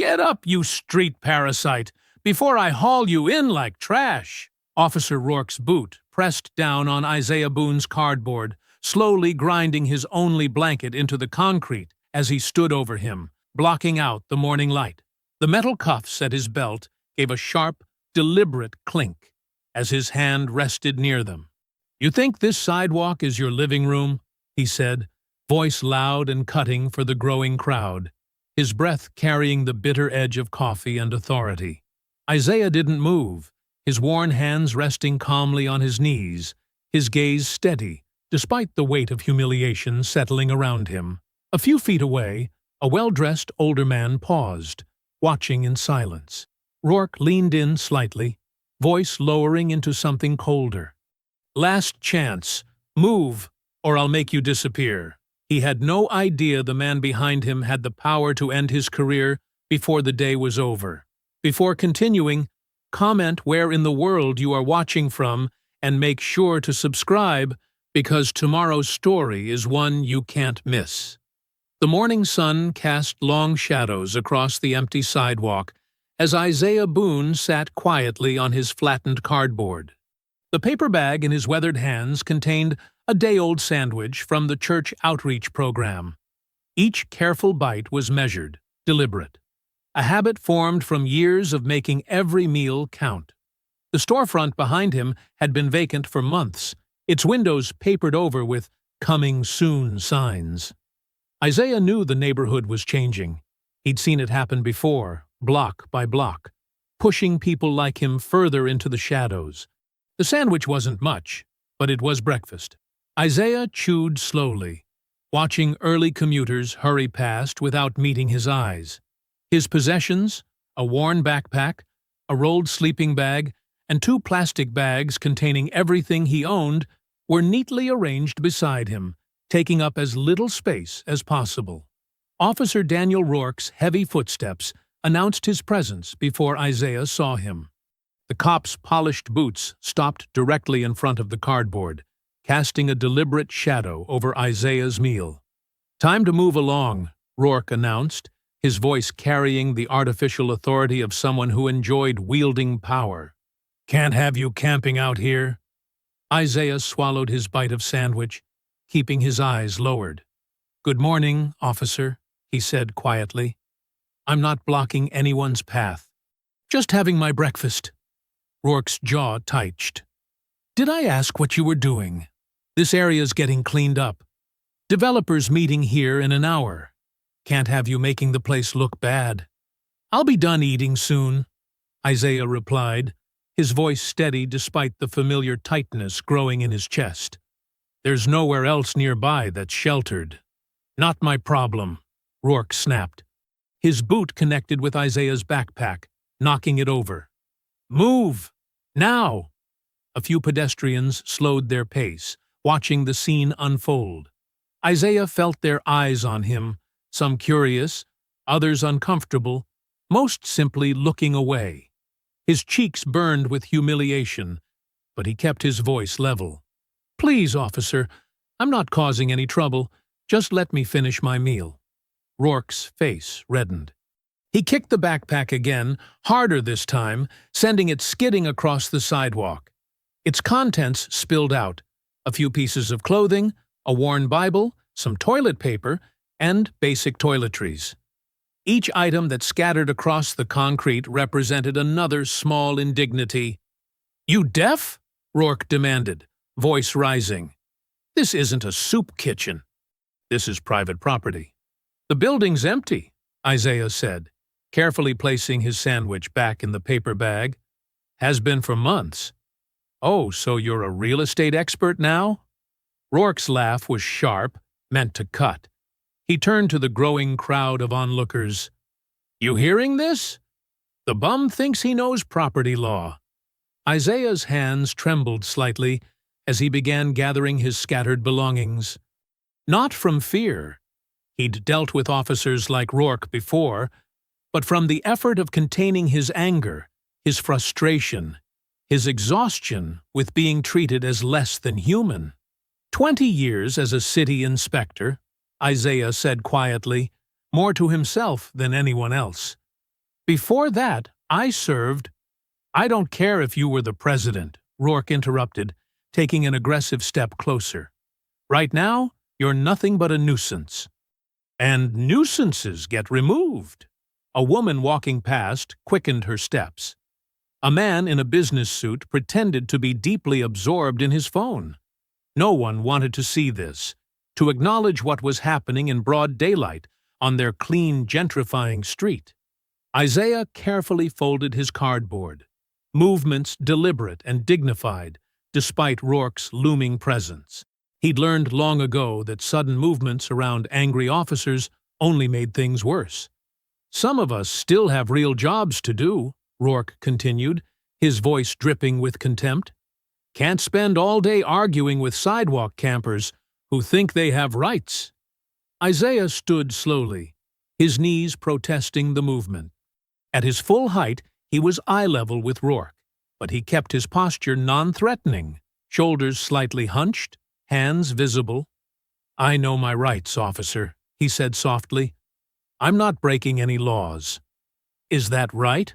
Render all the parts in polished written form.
Get up, you street parasite, before I haul you in like trash. Officer Rourke's boot pressed down on Isaiah Boone's cardboard, slowly grinding his only blanket into the concrete as he stood over him, blocking out the morning light. The metal cuffs at his belt gave a sharp, deliberate clink as his hand rested near them. "You think this sidewalk is your living room?" he said, voice loud and cutting for the growing crowd, his breath carrying the bitter edge of coffee and authority. Isaiah didn't move, his worn hands resting calmly on his knees, his gaze steady, despite the weight of humiliation settling around him. A few feet away, a well-dressed older man paused, watching in silence. Rourke leaned in slightly, voice lowering into something colder. "Last chance. Move, or I'll make you disappear." He had no idea the man behind him had the power to end his career before the day was over. Before continuing, comment where in the world you are watching from and make sure to subscribe because tomorrow's story is one you can't miss. The morning sun cast long shadows across the empty sidewalk as Isaiah Boone sat quietly on his flattened cardboard. The paper bag in his weathered hands contained a day-old sandwich from the church outreach program. Each careful bite was measured, deliberate, a habit formed from years of making every meal count. The storefront behind him had been vacant for months, its windows papered over with "coming soon" signs. Isaiah knew the neighborhood was changing. He'd seen it happen before, block by block, pushing people like him further into the shadows. The sandwich wasn't much, but it was breakfast. Isaiah chewed slowly, watching early commuters hurry past without meeting his eyes. His possessions, a worn backpack, a rolled sleeping bag, and 2 plastic bags containing everything he owned, were neatly arranged beside him, taking up as little space as possible. Officer Daniel Rourke's heavy footsteps announced his presence before Isaiah saw him. The cop's polished boots stopped directly in front of the cardboard, casting a deliberate shadow over Isaiah's meal. "Time to move along," Rourke announced, his voice carrying the artificial authority of someone who enjoyed wielding power. "Can't have you camping out here." Isaiah swallowed his bite of sandwich, keeping his eyes lowered. "Good morning, officer," he said quietly. "I'm not blocking anyone's path. Just having my breakfast." Rourke's jaw tightened. "Did I ask what you were doing? This area's getting cleaned up. Developers meeting here in an hour. Can't have you making the place look bad." "I'll be done eating soon," Isaiah replied, his voice steady despite the familiar tightness growing in his chest. "There's nowhere else nearby that's sheltered." "Not my problem," Rourke snapped. His boot connected with Isaiah's backpack, knocking it over. "Move! Now!" A few pedestrians slowed their pace, watching the scene unfold. Isaiah felt their eyes on him, some curious, others uncomfortable, most simply looking away. His cheeks burned with humiliation, but he kept his voice level. "Please, officer, I'm not causing any trouble. Just let me finish my meal." Rourke's face reddened. He kicked the backpack again, harder this time, sending it skidding across the sidewalk. Its contents spilled out: a few pieces of clothing, a worn Bible, some toilet paper, and basic toiletries. Each item that scattered across the concrete represented another small indignity. "You deaf?" Rourke demanded, voice rising. "This isn't a soup kitchen. This is private property." "The building's empty," Isaiah said, carefully placing his sandwich back in the paper bag. "Has been for months." "Oh, so you're a real estate expert now?" Rourke's laugh was sharp, meant to cut. He turned to the growing crowd of onlookers. "You hearing this? The bum thinks he knows property law." Isaiah's hands trembled slightly as he began gathering his scattered belongings. Not from fear. He'd dealt with officers like Rourke before, but from the effort of containing his anger, his frustration, his exhaustion with being treated as less than human. 20 years as a city inspector, Isaiah said quietly, more to himself than anyone else. Before that, I served. I don't care if you were the president, Rourke interrupted, taking an aggressive step closer. Right now, you're nothing but a nuisance. And nuisances get removed. A woman walking past quickened her steps. A man in a business suit pretended to be deeply absorbed in his phone. No one wanted to see this, to acknowledge what was happening in broad daylight on their clean, gentrifying street. Isaiah carefully folded his cardboard, movements deliberate and dignified, despite Rourke's looming presence. He'd learned long ago that sudden movements around angry officers only made things worse. Some of us still have real jobs to do, Rourke continued, his voice dripping with contempt. Can't spend all day arguing with sidewalk campers who think they have rights. Isaiah stood slowly, his knees protesting the movement. At his full height, he was eye-level with Rourke, but he kept his posture non-threatening, shoulders slightly hunched, hands visible. I know my rights, officer, he said softly. I'm not breaking any laws. Is that right?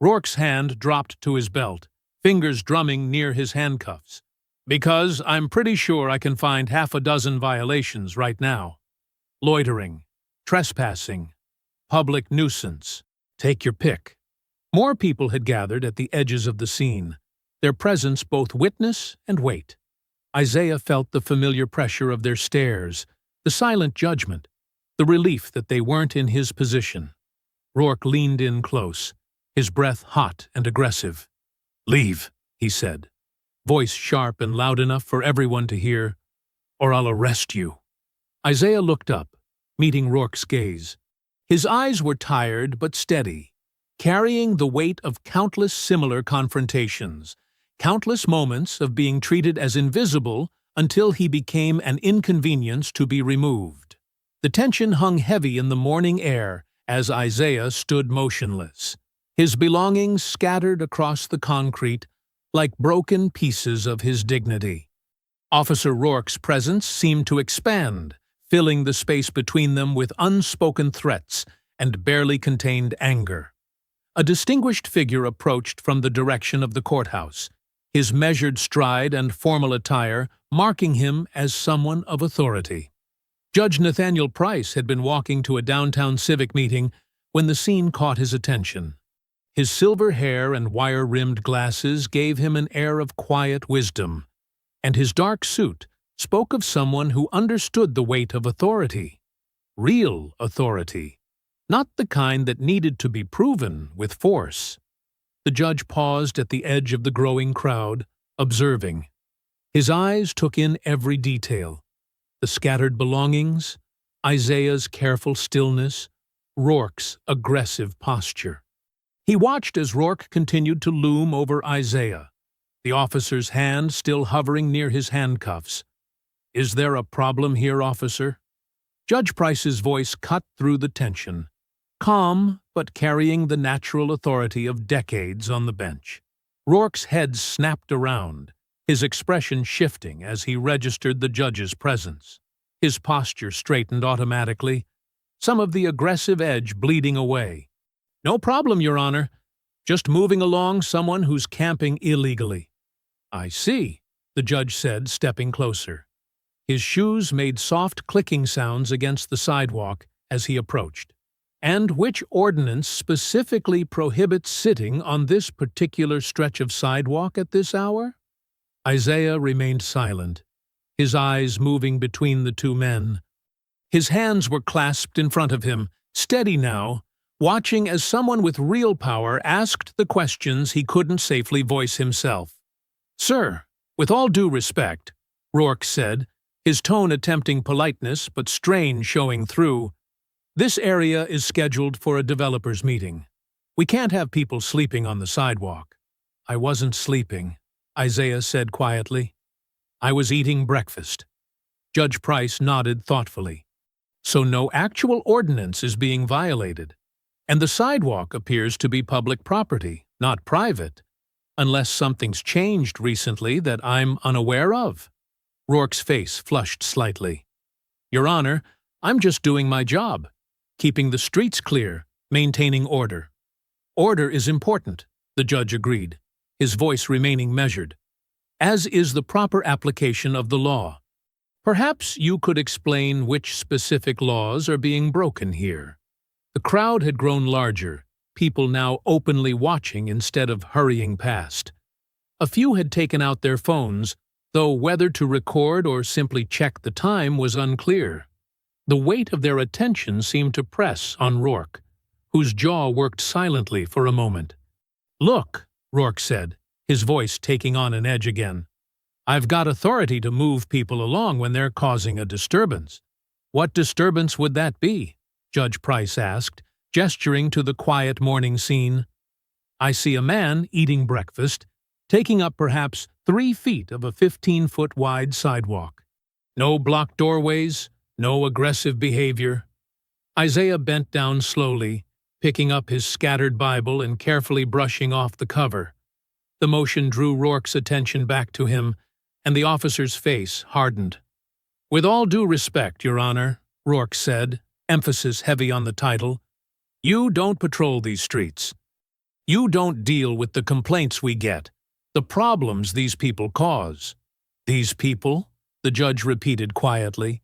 Rourke's hand dropped to his belt, fingers drumming near his handcuffs. Because I'm pretty sure I can find half a dozen violations right now. Loitering, trespassing, public nuisance. Take your pick. More people had gathered at the edges of the scene, their presence both witness and weight. Isaiah felt the familiar pressure of their stares, the silent judgment, the relief that they weren't in his position. Rourke leaned in close, his breath hot and aggressive. Leave, he said, voice sharp and loud enough for everyone to hear, or I'll arrest you. Isaiah looked up, meeting Rourke's gaze. His eyes were tired but steady, carrying the weight of countless similar confrontations, countless moments of being treated as invisible until he became an inconvenience to be removed. The tension hung heavy in the morning air as Isaiah stood motionless, his belongings scattered across the concrete like broken pieces of his dignity. Officer Rourke's presence seemed to expand, filling the space between them with unspoken threats and barely contained anger. A distinguished figure approached from the direction of the courthouse, his measured stride and formal attire marking him as someone of authority. Judge Nathaniel Price had been walking to a downtown civic meeting when the scene caught his attention. His silver hair and wire-rimmed glasses gave him an air of quiet wisdom, and his dark suit spoke of someone who understood the weight of authority. Real authority, not the kind that needed to be proven with force. The judge paused at the edge of the growing crowd, observing. His eyes took in every detail. The scattered belongings, Isaiah's careful stillness, Rourke's aggressive posture. He watched as Rourke continued to loom over Isaiah, the officer's hand still hovering near his handcuffs. Is there a problem here, officer? Judge Price's voice cut through the tension, calm but carrying the natural authority of decades on the bench. Rourke's head snapped around, his expression shifting as he registered the judge's presence. His posture straightened automatically, some of the aggressive edge bleeding away. No problem, Your Honor. Just moving along someone who's camping illegally. I see, the judge said, stepping closer. His shoes made soft clicking sounds against the sidewalk as he approached. And which ordinance specifically prohibits sitting on this particular stretch of sidewalk at this hour? Isaiah remained silent, his eyes moving between the two men. His hands were clasped in front of him, steady now, watching as someone with real power asked the questions he couldn't safely voice himself. Sir, with all due respect, Rourke said, his tone attempting politeness but strain showing through, this area is scheduled for a developers meeting. We can't have people sleeping on the sidewalk. I wasn't sleeping, Isaiah said quietly. I was eating breakfast. Judge Price nodded thoughtfully. So no actual ordinance is being violated, and the sidewalk appears to be public property, not private, unless something's changed recently that I'm unaware of. Rourke's face flushed slightly. Your Honor, I'm just doing my job, keeping the streets clear, maintaining order. Order is important, the judge agreed, his voice remaining measured, as is the proper application of the law. Perhaps you could explain which specific laws are being broken here. The crowd had grown larger, people now openly watching instead of hurrying past. A few had taken out their phones, though whether to record or simply check the time was unclear. The weight of their attention seemed to press on Rourke, whose jaw worked silently for a moment. "Look," Rourke said, his voice taking on an edge again. "I've got authority to move people along when they're causing a disturbance." "What disturbance would that be?" Judge Price asked, gesturing to the quiet morning scene. "I see a man eating breakfast, taking up perhaps 3 feet of a 15-foot-wide sidewalk. No blocked doorways, no aggressive behavior." Isaiah bent down slowly, picking up his scattered Bible and carefully brushing off the cover. The motion drew Rourke's attention back to him, and the officer's face hardened. "With all due respect, Your Honor," Rourke said, emphasis heavy on the title, "you don't patrol these streets. You don't deal with the complaints we get, the problems these people cause." "These people?" the judge repeated quietly.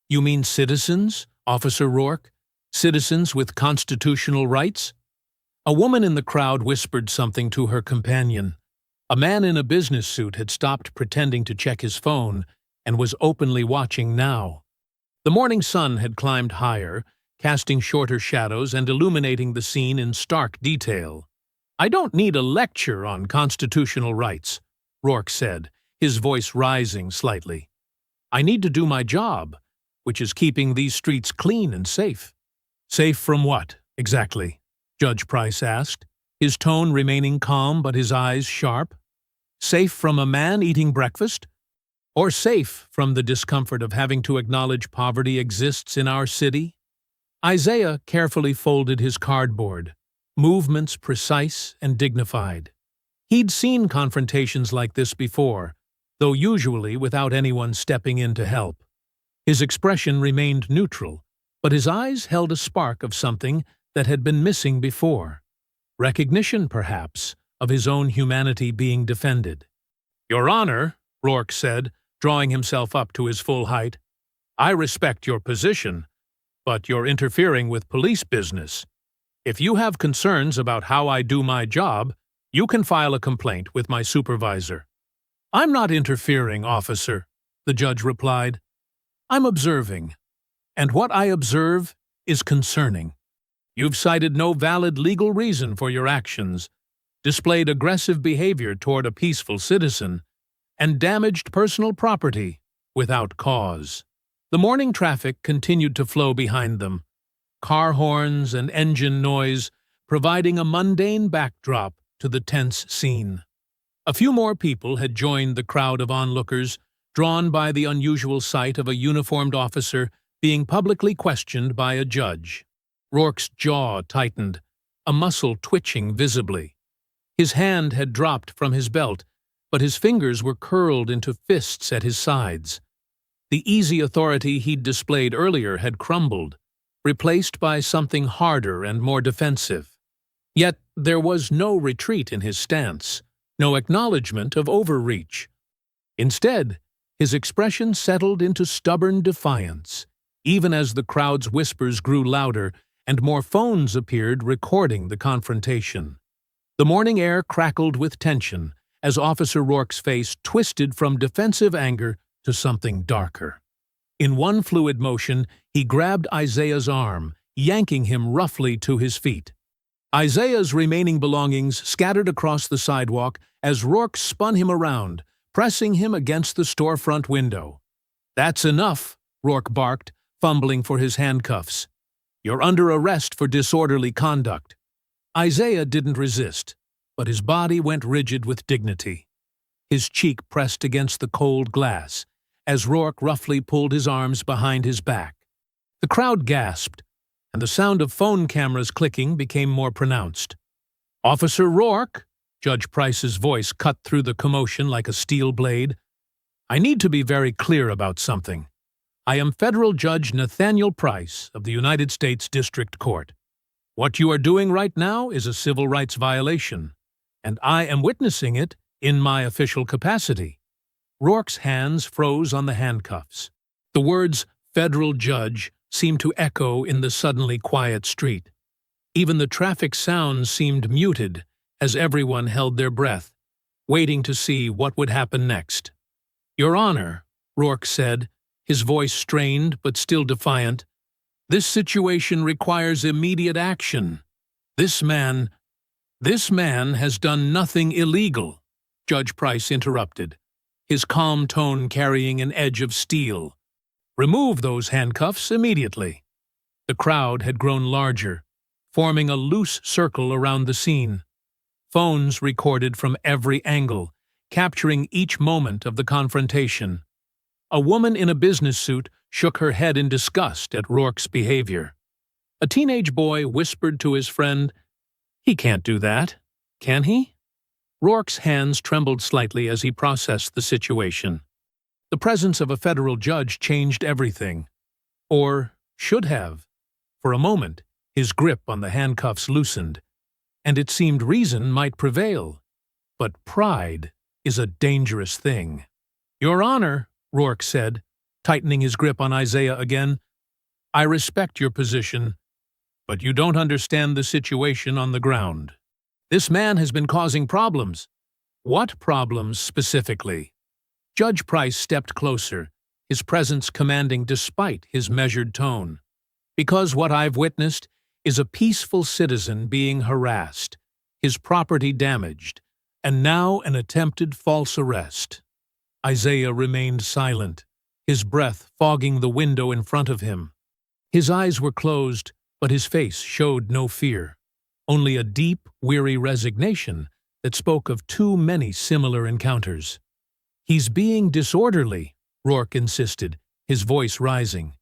"You mean citizens, Officer Rourke? Citizens with constitutional rights?" A woman in the crowd whispered something to her companion. A man in a business suit had stopped pretending to check his phone and was openly watching now. The morning sun had climbed higher, casting shorter shadows and illuminating the scene in stark detail. "I don't need a lecture on constitutional rights," Rourke said, his voice rising slightly. "I need to do my job, which is keeping these streets clean and safe." "Safe from what, exactly?" Judge Price asked, his tone remaining calm but his eyes sharp. "Safe from a man eating breakfast? Or safe from the discomfort of having to acknowledge poverty exists in our city?" Isaiah carefully folded his cardboard, movements precise and dignified. He'd seen confrontations like this before, though usually without anyone stepping in to help. His expression remained neutral, but his eyes held a spark of something that had been missing before. Recognition, perhaps, of his own humanity being defended. "Your Honor," Rourke said, drawing himself up to his full height, "I respect your position, but you're interfering with police business. If you have concerns about how I do my job, you can file a complaint with my supervisor." "I'm not interfering, officer," the judge replied. "I'm observing, and what I observe is concerning. You've cited no valid legal reason for your actions, displayed aggressive behavior toward a peaceful citizen, and damaged personal property without cause." The morning traffic continued to flow behind them, car horns and engine noise providing a mundane backdrop to the tense scene. A few more people had joined the crowd of onlookers, drawn by the unusual sight of a uniformed officer being publicly questioned by a judge. Rourke's jaw tightened, a muscle twitching visibly. His hand had dropped from his belt, but his fingers were curled into fists at his sides. The easy authority he'd displayed earlier had crumbled, replaced by something harder and more defensive. Yet there was no retreat in his stance, no acknowledgement of overreach. Instead, his expression settled into stubborn defiance, even as the crowd's whispers grew louder and more phones appeared recording the confrontation. The morning air crackled with tension as Officer Rourke's face twisted from defensive anger to something darker. In one fluid motion, he grabbed Isaiah's arm, yanking him roughly to his feet. Isaiah's remaining belongings scattered across the sidewalk as Rourke spun him around, pressing him against the storefront window. "That's enough," Rourke barked, fumbling for his handcuffs. "You're under arrest for disorderly conduct." Isaiah didn't resist, but his body went rigid with dignity. His cheek pressed against the cold glass, as Rourke roughly pulled his arms behind his back. The crowd gasped, and the sound of phone cameras clicking became more pronounced. "Officer Rourke," Judge Price's voice cut through the commotion like a steel blade, "I need to be very clear about something. I am Federal Judge Nathaniel Price of the United States District Court. What you are doing right now is a civil rights violation, and I am witnessing it in my official capacity." Rourke's hands froze on the handcuffs. The words "federal judge" seemed to echo in the suddenly quiet street. Even the traffic sounds seemed muted as everyone held their breath, waiting to see what would happen next. "Your Honor," Rourke said, his voice strained but still defiant, "this situation requires immediate action. This man has done nothing illegal," Judge Price interrupted, his calm tone carrying an edge of steel. "Remove those handcuffs immediately." The crowd had grown larger, forming a loose circle around the scene. Phones recorded from every angle, capturing each moment of the confrontation. A woman in a business suit shook her head in disgust at Rourke's behavior. A teenage boy whispered to his friend, "He can't do that, can he?" Rourke's hands trembled slightly as he processed the situation. The presence of a federal judge changed everything. Or should have. For a moment, his grip on the handcuffs loosened, and it seemed reason might prevail. But pride is a dangerous thing. "Your Honor," Rourke said, tightening his grip on Isaiah again, "I respect your position, but you don't understand the situation on the ground. This man has been causing problems." "What problems specifically?" Judge Price stepped closer, his presence commanding despite his measured tone. "Because what I've witnessed is a peaceful citizen being harassed, his property damaged, and now an attempted false arrest." Isaiah remained silent, his breath fogging the window in front of him. His eyes were closed, but his face showed no fear, only a deep, weary resignation that spoke of too many similar encounters. "He's being disorderly," Rourke insisted, his voice rising,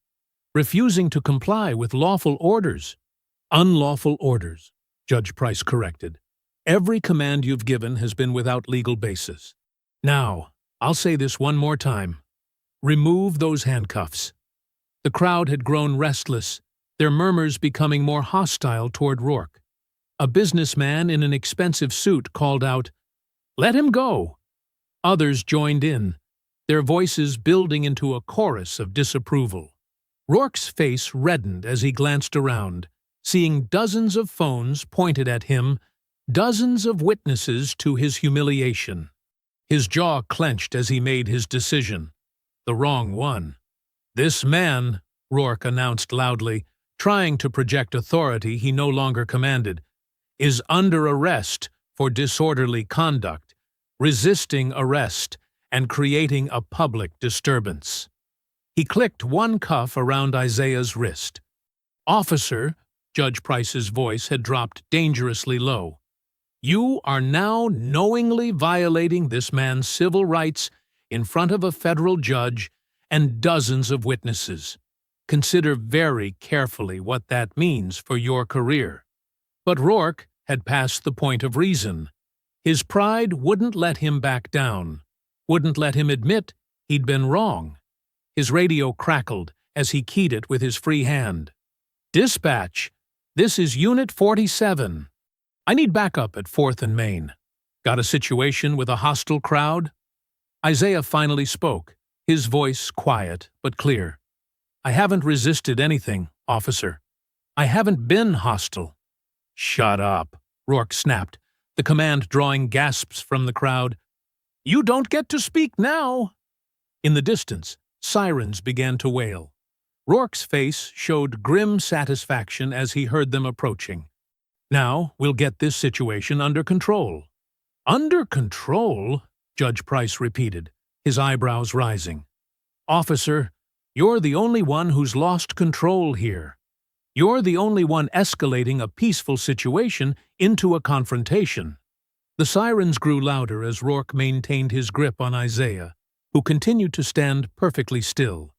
"refusing to comply with lawful orders." "Unlawful orders," Judge Price corrected. "Every command you've given has been without legal basis. Now, I'll say this one more time. Remove those handcuffs." The crowd had grown restless, their murmurs becoming more hostile toward Rourke. A businessman in an expensive suit called out, "Let him go!" Others joined in, their voices building into a chorus of disapproval. Rourke's face reddened as he glanced around, seeing dozens of phones pointed at him, dozens of witnesses to his humiliation. His jaw clenched as he made his decision. The wrong one. "This man," Rourke announced loudly, trying to project authority he no longer commanded, "is under arrest for disorderly conduct, resisting arrest, and creating a public disturbance." He clicked one cuff around Isaiah's wrist. "Officer," Judge Price's voice had dropped dangerously low, "you are now knowingly violating this man's civil rights in front of a federal judge and dozens of witnesses. Consider very carefully what that means for your career." But Rourke had passed the point of reason. His pride wouldn't let him back down, wouldn't let him admit he'd been wrong. His radio crackled as he keyed it with his free hand. "Dispatch, this is Unit 47. I need backup at 4th and Main. Got a situation with a hostile crowd?" Isaiah finally spoke, his voice quiet but clear. "I haven't resisted anything, officer. I haven't been hostile." "Shut up," Rourke snapped, the command drawing gasps from the crowd. "You don't get to speak now." In the distance, sirens began to wail. Rourke's face showed grim satisfaction as he heard them approaching. "Now we'll get this situation under control." "Under control?" Judge Price repeated, his eyebrows rising. "Officer, you're the only one who's lost control here. You're the only one escalating a peaceful situation into a confrontation." The sirens grew louder as Rourke maintained his grip on Isaiah, who continued to stand perfectly still,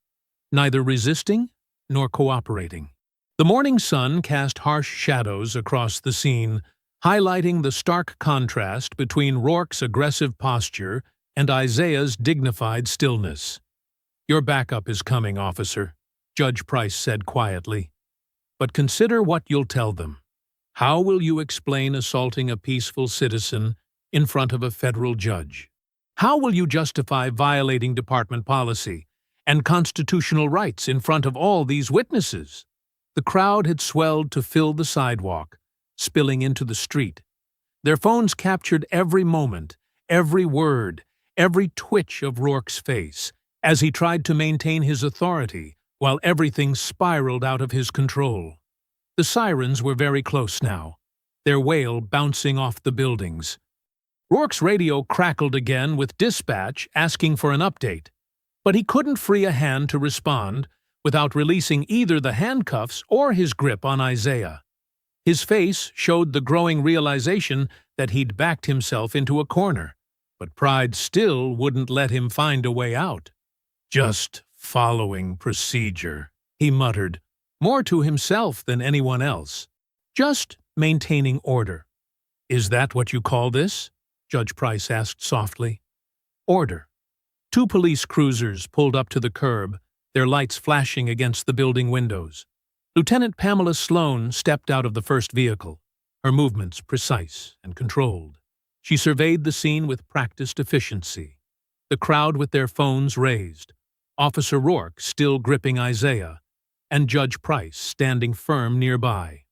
neither resisting nor cooperating. The morning sun cast harsh shadows across the scene, highlighting the stark contrast between Rourke's aggressive posture and Isaiah's dignified stillness. "Your backup is coming, officer," Judge Price said quietly. "But consider what you'll tell them. How will you explain assaulting a peaceful citizen in front of a federal judge? How will you justify violating department policy and constitutional rights in front of all these witnesses? The crowd had swelled to fill the sidewalk, spilling into the street. Their phones captured every moment, every word, every twitch of Rourke's face as he tried to maintain his authority while everything spiraled out of his control. The sirens were very close now, their wail bouncing off the buildings. Rourke's radio crackled again with dispatch asking for an update, but he couldn't free a hand to respond without releasing either the handcuffs or his grip on Isaiah. His face showed the growing realization that he'd backed himself into a corner, but pride still wouldn't let him find a way out. "Just following procedure," he muttered, more to himself than anyone else. "Just maintaining order." "Is that what you call this?" Judge Price asked softly. "Order." Two police cruisers pulled up to the curb, their lights flashing against the building windows. Lieutenant Pamela Sloan stepped out of the first vehicle, her movements precise and controlled. She surveyed the scene with practiced efficiency. The crowd with their phones raised, Officer Rourke still gripping Isaiah, and Judge Price standing firm nearby.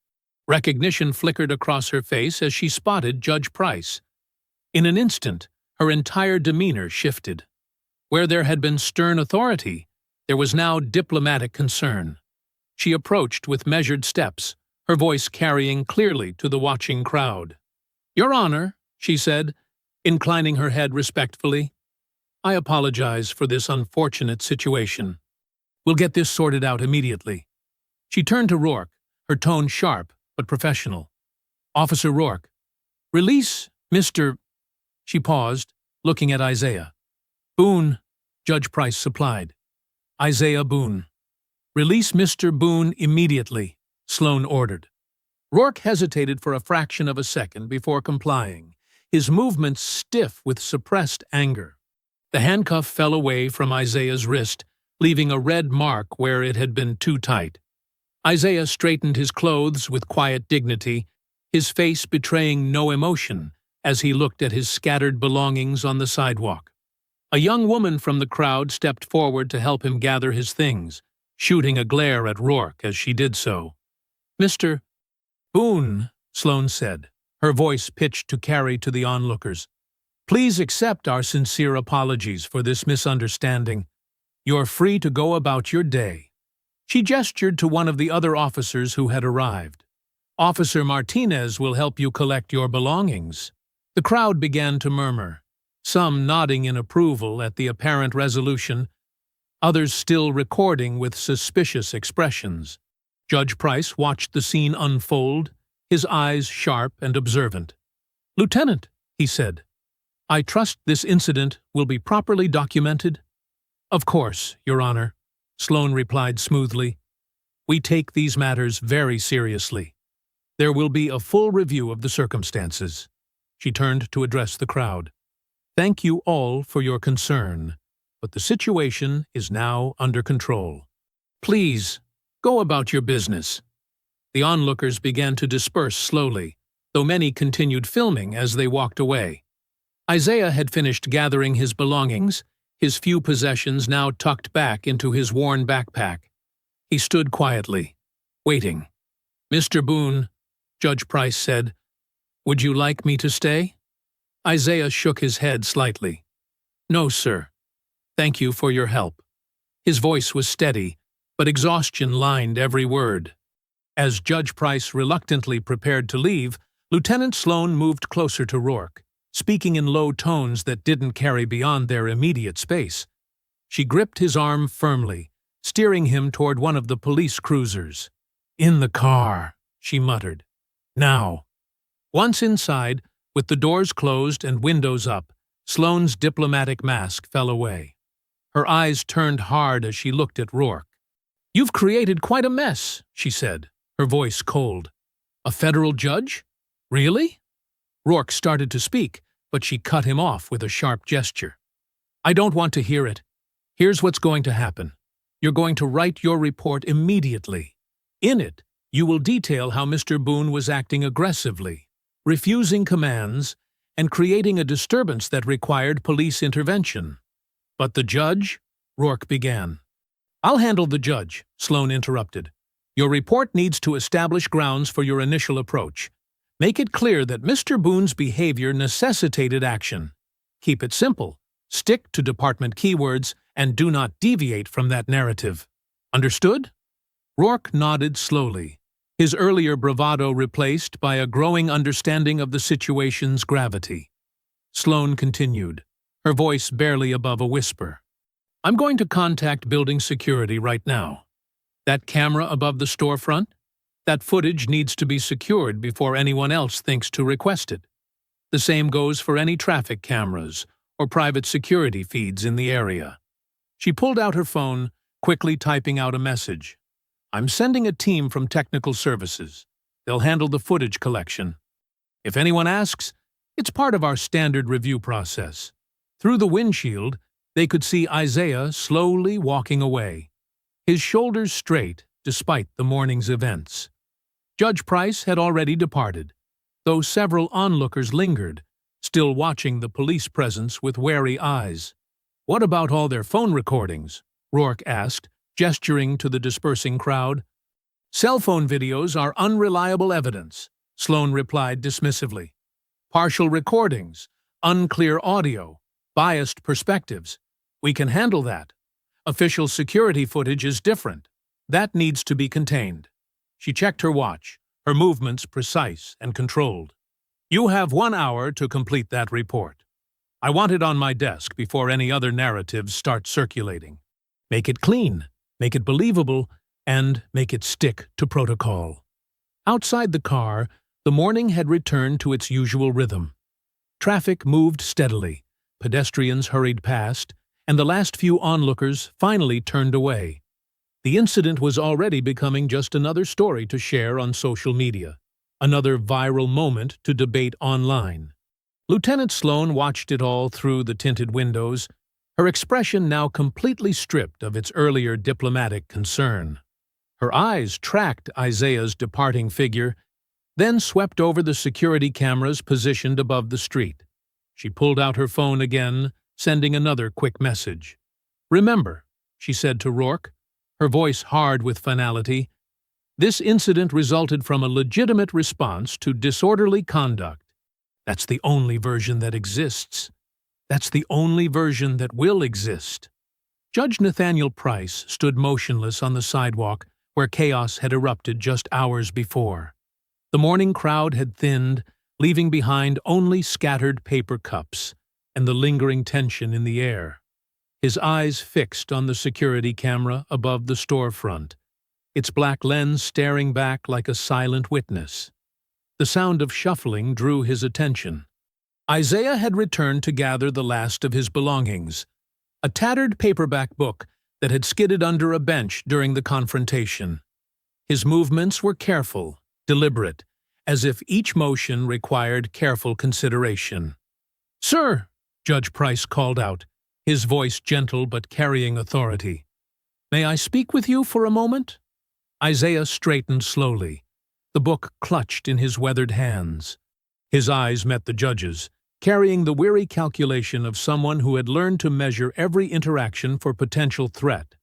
Recognition flickered across her face as she spotted Judge Price. In an instant, her entire demeanor shifted. Where there had been stern authority, there was now diplomatic concern. She approached with measured steps, her voice carrying clearly to the watching crowd. "Your Honor," she said, inclining her head respectfully, "I apologize for this unfortunate situation. We'll get this sorted out immediately." She turned to Rourke, her tone sharp but professional. "Officer Rourke, release Mr." She paused, looking at Isaiah. "Boone," Judge Price supplied. "Isaiah Boone." "Release Mr. Boone immediately," Sloan ordered. Rourke hesitated for a fraction of a second before complying, his movements stiff with suppressed anger. The handcuff fell away from Isaiah's wrist, leaving a red mark where it had been too tight. Isaiah straightened his clothes with quiet dignity, his face betraying no emotion as he looked at his scattered belongings on the sidewalk. A young woman from the crowd stepped forward to help him gather his things, shooting a glare at Rourke as she did so. "Mr. Boone," Sloan said, her voice pitched to carry to the onlookers, "please accept our sincere apologies for this misunderstanding. You're free to go about your day." She gestured to one of the other officers who had arrived. "Officer Martinez will help you collect your belongings." The crowd began to murmur, some nodding in approval at the apparent resolution, others still recording with suspicious expressions. Judge Price watched the scene unfold, his eyes sharp and observant. "Lieutenant," he said, "I trust this incident will be properly documented?" "Of course, Your Honor," Sloan replied smoothly. "We take these matters very seriously. There will be a full review of the circumstances." She turned to address the crowd. "Thank you all for your concern, but the situation is now under control. Please, go about your business." The onlookers began to disperse slowly, though many continued filming as they walked away. Isaiah had finished gathering his belongings, his few possessions now tucked back into his worn backpack. He stood quietly, waiting. "Mr. Boone," Judge Price said, "would you like me to stay?" Isaiah shook his head slightly. "No, sir. Thank you for your help." His voice was steady, but exhaustion lined every word. As Judge Price reluctantly prepared to leave, Lieutenant Sloan moved closer to Rourke, speaking in low tones that didn't carry beyond their immediate space. She gripped his arm firmly, steering him toward one of the police cruisers. "In the car," she muttered. "Now." Once inside, with the doors closed and windows up, Sloane's diplomatic mask fell away. Her eyes turned hard as she looked at Rourke. "You've created quite a mess," she said, her voice cold. "A federal judge? Really?" Rourke started to speak, but she cut him off with a sharp gesture. "I don't want to hear it. Here's what's going to happen. You're going to write your report immediately. In it, You will detail how Mr. Boone was acting aggressively, refusing commands, and creating a disturbance that required police intervention. But the judge? Rourke began. I'll handle the judge, Sloan interrupted. Your report needs to establish grounds for your initial approach. Make it clear that Mr. Boone's behavior necessitated action. Keep it simple. Stick to department keywords and do not deviate from that narrative. Understood? Rourke nodded slowly, his earlier bravado replaced by a growing understanding of the situation's gravity. Sloan continued, her voice barely above a whisper. I'm going to contact building security right now. That camera above the storefront? That footage needs to be secured before anyone else thinks to request it. The same goes for any traffic cameras or private security feeds in the area. She pulled out her phone, quickly typing out a message. I'm sending a team from technical services. They'll handle the footage collection. If anyone asks, it's part of our standard review process. Through the windshield, they could see Isaiah slowly walking away, his shoulders straight despite the morning's events. Judge Price had already departed, though several onlookers lingered, still watching the police presence with wary eyes. What about all their phone recordings? Rourke asked, gesturing to the dispersing crowd. Cell phone videos are unreliable evidence, Sloan replied dismissively. Partial recordings, unclear audio, biased perspectives. We can handle that. Official security footage is different. That needs to be contained. She checked her watch, her movements precise and controlled. You have 1 hour to complete that report. I want it on my desk before any other narratives start circulating. Make it clean, make it believable, and make it stick to protocol. Outside the car, the morning had returned to its usual rhythm. Traffic moved steadily, pedestrians hurried past, and the last few onlookers finally turned away. The incident was already becoming just another story to share on social media, another viral moment to debate online. Lieutenant Sloan watched it all through the tinted windows, her expression now completely stripped of its earlier diplomatic concern. Her eyes tracked Isaiah's departing figure, then swept over the security cameras positioned above the street. She pulled out her phone again, sending another quick message. Remember, she said to Rourke, her voice hard with finality, this incident resulted from a legitimate response to disorderly conduct. That's the only version that exists. That's the only version that will exist. Judge Nathaniel Price stood motionless on the sidewalk where chaos had erupted just hours before. The morning crowd had thinned, leaving behind only scattered paper cups and the lingering tension in the air. His eyes fixed on the security camera above the storefront, its black lens staring back like a silent witness. The sound of shuffling drew his attention. Isaiah had returned to gather the last of his belongings, a tattered paperback book that had skidded under a bench during the confrontation. His movements were careful, deliberate, as if each motion required careful consideration. "Sir," Judge Price called out, his voice gentle but carrying authority. "May I speak with you for a moment?" Isaiah straightened slowly, the book clutched in his weathered hands. His eyes met the judge's, carrying the weary calculation of someone who had learned to measure every interaction for potential threat.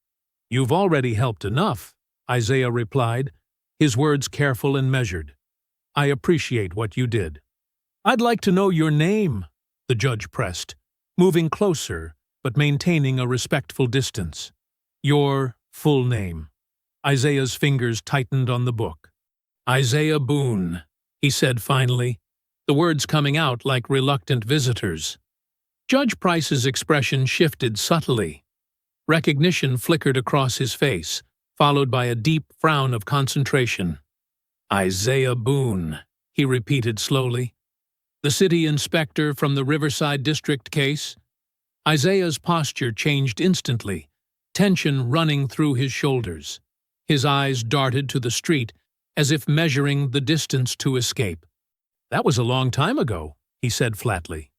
"You've already helped enough," Isaiah replied, his words careful and measured. "I appreciate what you did." "I'd like to know your name," the judge pressed, moving closer but maintaining a respectful distance. "Your full name." Isaiah's fingers tightened on the book. "Isaiah Boone," he said finally, the words coming out like reluctant visitors. Judge Price's expression shifted subtly. Recognition flickered across his face, followed by a deep frown of concentration. "Isaiah Boone," he repeated slowly. "The city inspector from the Riverside District case?" Isaiah's posture changed instantly, tension running through his shoulders. His eyes darted to the street, as if measuring the distance to escape. "That was a long time ago," he said flatly.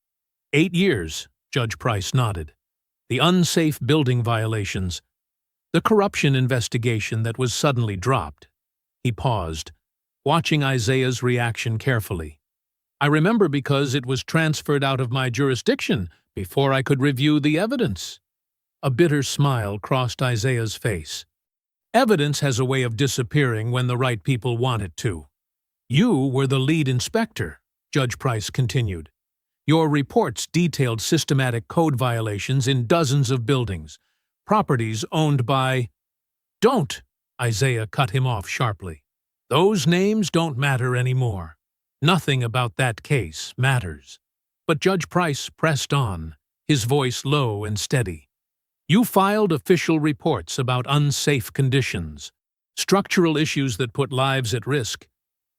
8 years, Judge Price nodded. The unsafe building violations, the corruption investigation that was suddenly dropped. He paused, watching Isaiah's reaction carefully. I remember because it was transferred out of my jurisdiction before I could review the evidence. A bitter smile crossed Isaiah's face. Evidence has a way of disappearing when the right people want it to. You were the lead inspector, Judge Price continued. Your reports detailed systematic code violations in dozens of buildings, properties owned by— Don't! Isaiah cut him off sharply. Those names don't matter anymore. Nothing about that case matters. But Judge Price pressed on, his voice low and steady. You filed official reports about unsafe conditions, structural issues that put lives at risk.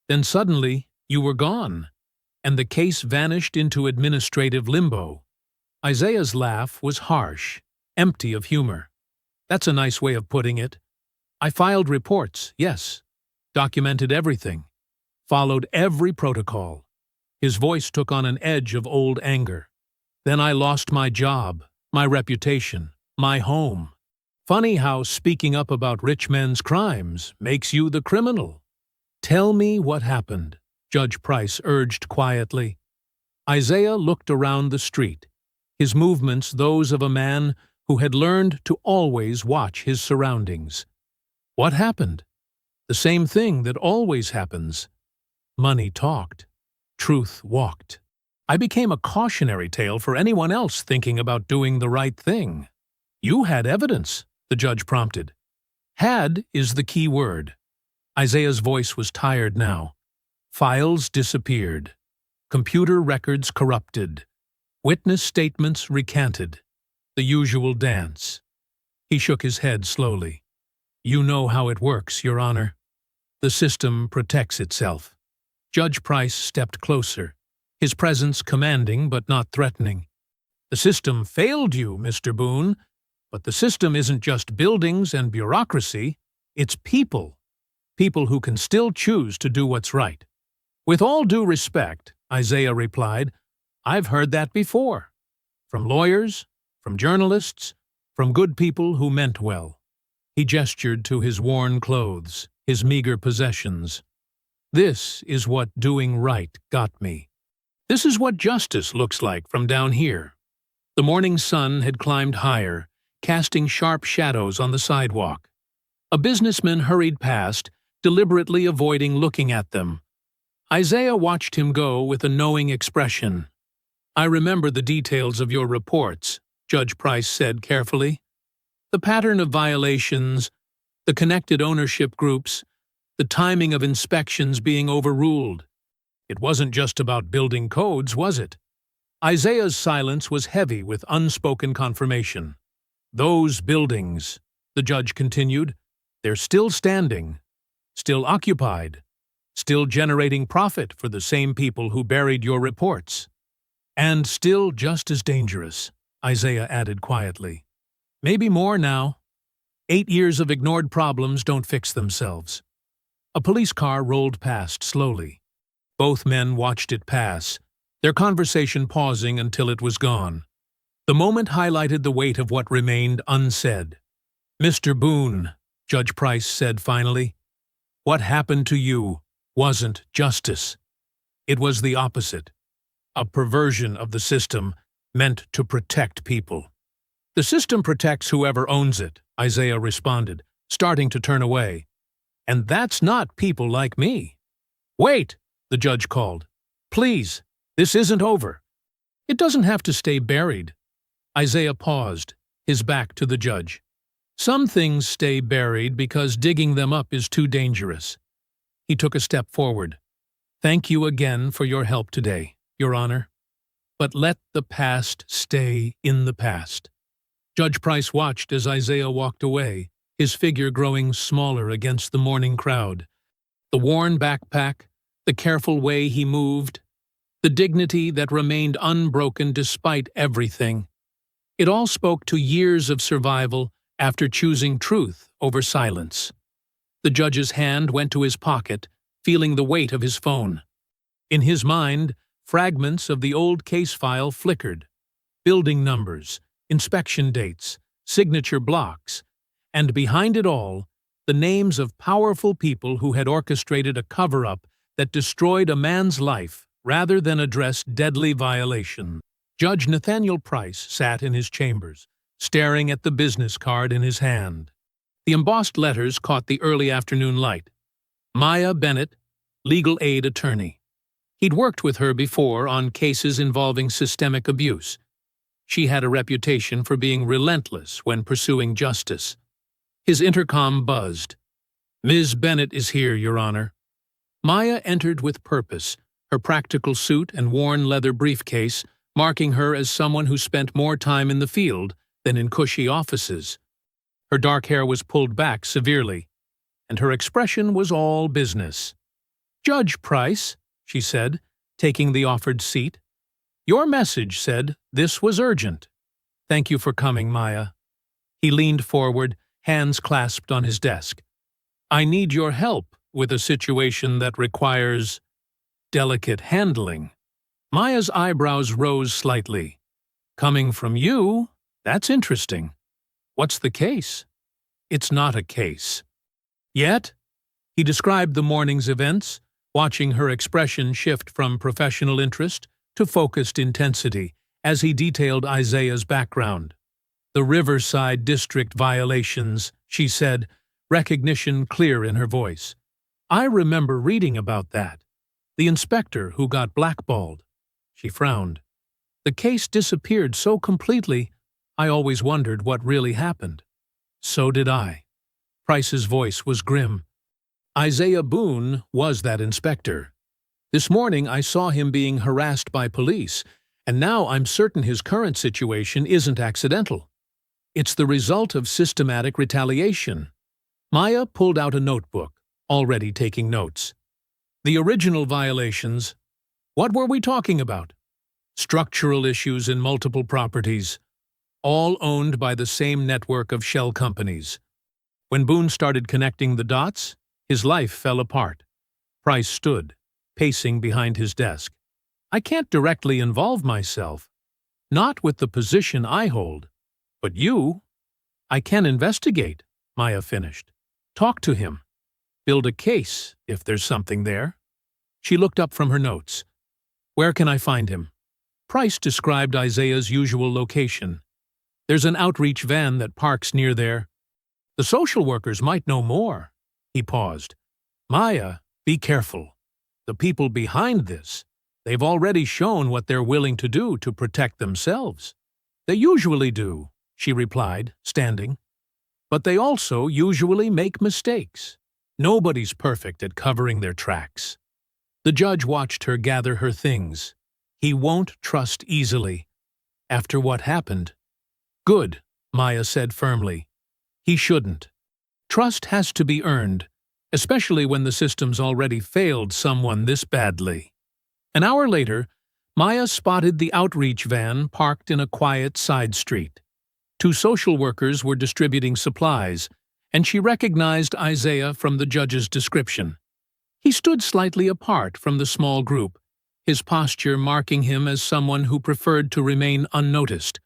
Then suddenly, you were gone, and the case vanished into administrative limbo. Isaiah's laugh was harsh, empty of humor. That's a nice way of putting it. I filed reports, yes, documented everything, followed every protocol. His voice took on an edge of old anger. Then I lost my job, my reputation, my home. Funny how speaking up about rich men's crimes makes you the criminal. Tell me what happened, Judge Price urged quietly. Isaiah looked around the street, his movements those of a man who had learned to always watch his surroundings. What happened? The same thing that always happens. Money talked. Truth walked. I became a cautionary tale for anyone else thinking about doing the right thing. You had evidence, the judge prompted. Had is the key word. Isaiah's voice was tired now. Files disappeared. Computer records corrupted. Witness statements recanted. The usual dance. He shook his head slowly. You know how it works, Your Honor. The system protects itself. Judge Price stepped closer, his presence commanding but not threatening. The system failed you, Mr. Boone, but the system isn't just buildings and bureaucracy, it's people. People who can still choose to do what's right. With all due respect, Isaiah replied, I've heard that before. From lawyers, from journalists, from good people who meant well. He gestured to his worn clothes, his meager possessions. This is what doing right got me. This is what justice looks like from down here. The morning sun had climbed higher, casting sharp shadows on the sidewalk. A businessman hurried past, deliberately avoiding looking at them. Isaiah watched him go with a knowing expression. I remember the details of your reports, Judge Price said carefully. The pattern of violations, the connected ownership groups, the timing of inspections being overruled. It wasn't just about building codes, was it? Isaiah's silence was heavy with unspoken confirmation. Those buildings, the judge continued, they're still standing, still occupied, still generating profit for the same people who buried your reports. And still just as dangerous, Isaiah added quietly. Maybe more now. 8 years of ignored problems don't fix themselves. A police car rolled past slowly. Both men watched it pass, their conversation pausing until it was gone. The moment highlighted the weight of what remained unsaid. Mr. Boone, Judge Price said finally, what happened to you wasn't justice. It was the opposite. A perversion of the system meant to protect people. The system protects whoever owns it, Isaiah responded, starting to turn away. And that's not people like me. Wait, the judge called. Please, this isn't over. It doesn't have to stay buried. Isaiah paused, his back to the judge. Some things stay buried because digging them up is too dangerous. He took a step forward. Thank you again for your help today, Your Honor. But let the past stay in the past. Judge Price watched as Isaiah walked away, his figure growing smaller against the morning crowd. The worn backpack, the careful way he moved, the dignity that remained unbroken despite everything. It all spoke to years of survival after choosing truth over silence. The judge's hand went to his pocket, feeling the weight of his phone. In his mind, fragments of the old case file flickered. Building numbers, inspection dates, signature blocks, and behind it all, the names of powerful people who had orchestrated a cover-up that destroyed a man's life rather than address deadly violation. Judge Nathaniel Price sat in his chambers, staring at the business card in his hand. The embossed letters caught the early afternoon light. Maya Bennett, legal aid attorney. He'd worked with her before on cases involving systemic abuse. She had a reputation for being relentless when pursuing justice. His intercom buzzed. "Ms. Bennett is here, Your Honor." Maya entered with purpose, her practical suit and worn leather briefcase marking her as someone who spent more time in the field than in cushy offices. Her dark hair was pulled back severely, and her expression was all business. "Judge Price," she said, taking the offered seat. "Your message said this was urgent." "Thank you for coming, Maya." He leaned forward, hands clasped on his desk. "I need your help with a situation that requires delicate handling." Maya's eyebrows rose slightly. "Coming from you? That's interesting. What's the case?" "It's not a case." "Yet?" He described the morning's events, watching her expression shift from professional interest to focused intensity as he detailed Isaiah's background. "The Riverside District violations," she said, recognition clear in her voice. "I remember reading about that. The inspector who got blackballed." She frowned. "The case disappeared so completely, I always wondered what really happened." "So did I." Price's voice was grim. "Isaiah Boone was that inspector. This morning I saw him being harassed by police, and now I'm certain his current situation isn't accidental. It's the result of systematic retaliation." Maya pulled out a notebook, already taking notes. "The original violations. What were we talking about?" "Structural issues in multiple properties, all owned by the same network of shell companies. When Boone started connecting the dots, his life fell apart." Price stood, pacing behind his desk. "I can't directly involve myself. Not with the position I hold. But you—" "I can investigate," Maya finished. "Talk to him. Build a case, if there's something there." She looked up from her notes. "Where can I find him?" Price described Isaiah's usual location. "There's an outreach van that parks near there." "The social workers might know more." He paused. "Maya, be careful. The people behind this, they've already shown what they're willing to do to protect themselves." "They usually do," she replied, standing. "But they also usually make mistakes. Nobody's perfect at covering their tracks." The judge watched her gather her things. He won't trust easily. After what happened. "Good," Maya said firmly. "He shouldn't. Trust has to be earned, especially when the system's already failed someone this badly." An hour later, Maya spotted the outreach van parked in a quiet side street. 2 social workers were distributing supplies, and she recognized Isaiah from the judge's description. He stood slightly apart from the small group, his posture marking him as someone who preferred to remain unnoticed.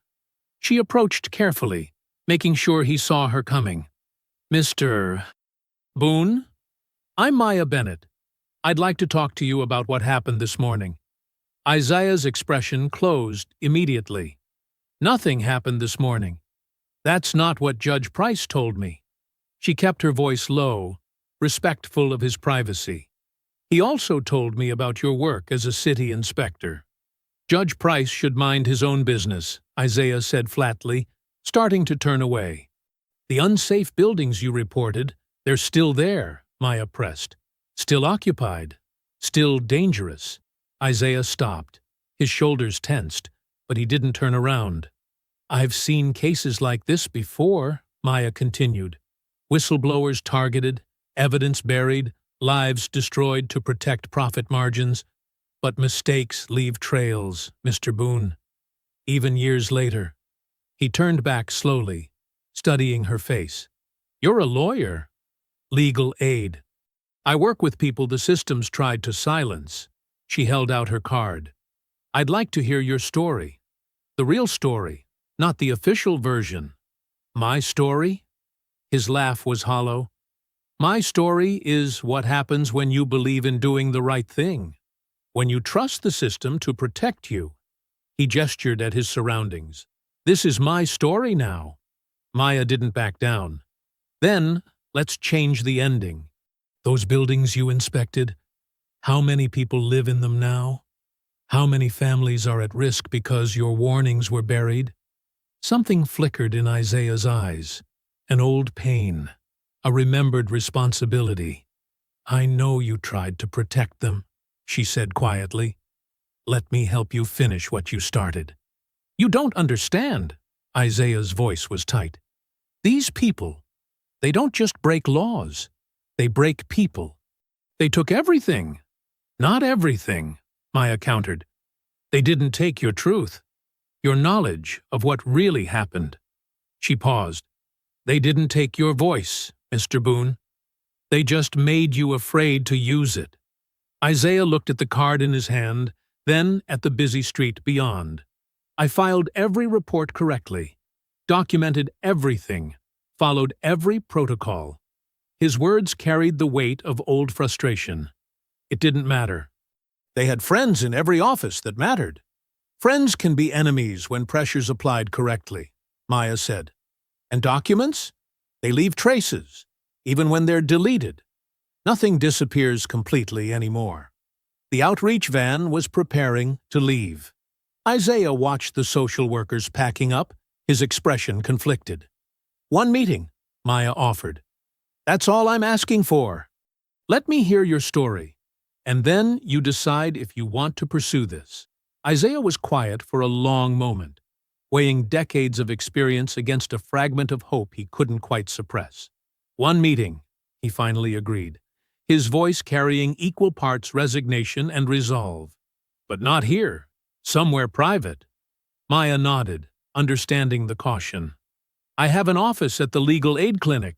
She approached carefully, making sure he saw her coming. "Mr. Boone? I'm Maya Bennett. I'd like to talk to you about what happened this morning." Isaiah's expression closed immediately. "Nothing happened this morning. That's not what Judge Price told me." She kept her voice low, respectful of his privacy. "He also told me about your work as a city inspector." "Judge Price should mind his own business," Isaiah said flatly, starting to turn away. "The unsafe buildings you reported, they're still there," Maya pressed. "Still occupied. Still dangerous." Isaiah stopped. His shoulders tensed, but he didn't turn around. "I've seen cases like this before," Maya continued. "Whistleblowers targeted, evidence buried, lives destroyed to protect profit margins. But mistakes leave trails, Mr. Boone. Even years later." He turned back slowly, studying her face. "You're a lawyer." "Legal aid. I work with people the systems tried to silence." She held out her card. "I'd like to hear your story. The real story, not the official version." "My story?" His laugh was hollow. My story is what happens when you believe in doing the right thing, when you trust the system to protect you. He gestured at his surroundings. This is my story now. Maya didn't back down. Then, let's change the ending. Those buildings you inspected, how many people live in them now? How many families are at risk because your warnings were buried? Something flickered in Isaiah's eyes. An old pain. A remembered responsibility. I know you tried to protect them, she said quietly. Let me help you finish what you started. You don't understand. Isaiah's voice was tight. These people, they don't just break laws. They break people. They took everything. Not everything, Maya countered. They didn't take your truth, your knowledge of what really happened. She paused. They didn't take your voice, Mr. Boone. They just made you afraid to use it. Isaiah looked at the card in his hand, then at the busy street beyond. I filed every report correctly, documented everything, followed every protocol. His words carried the weight of old frustration. It didn't matter. They had friends in every office that mattered. Friends can be enemies when pressure's applied correctly, Maya said. And documents? They leave traces, even when they're deleted. Nothing disappears completely anymore. The outreach van was preparing to leave. Isaiah watched the social workers packing up, his expression conflicted. One meeting, Maya offered. That's all I'm asking for. Let me hear your story, and then you decide if you want to pursue this. Isaiah was quiet for a long moment, weighing decades of experience against a fragment of hope he couldn't quite suppress. One meeting, he finally agreed, his voice carrying equal parts resignation and resolve. But not here, somewhere private. Maya nodded, understanding the caution. I have an office at the legal aid clinic.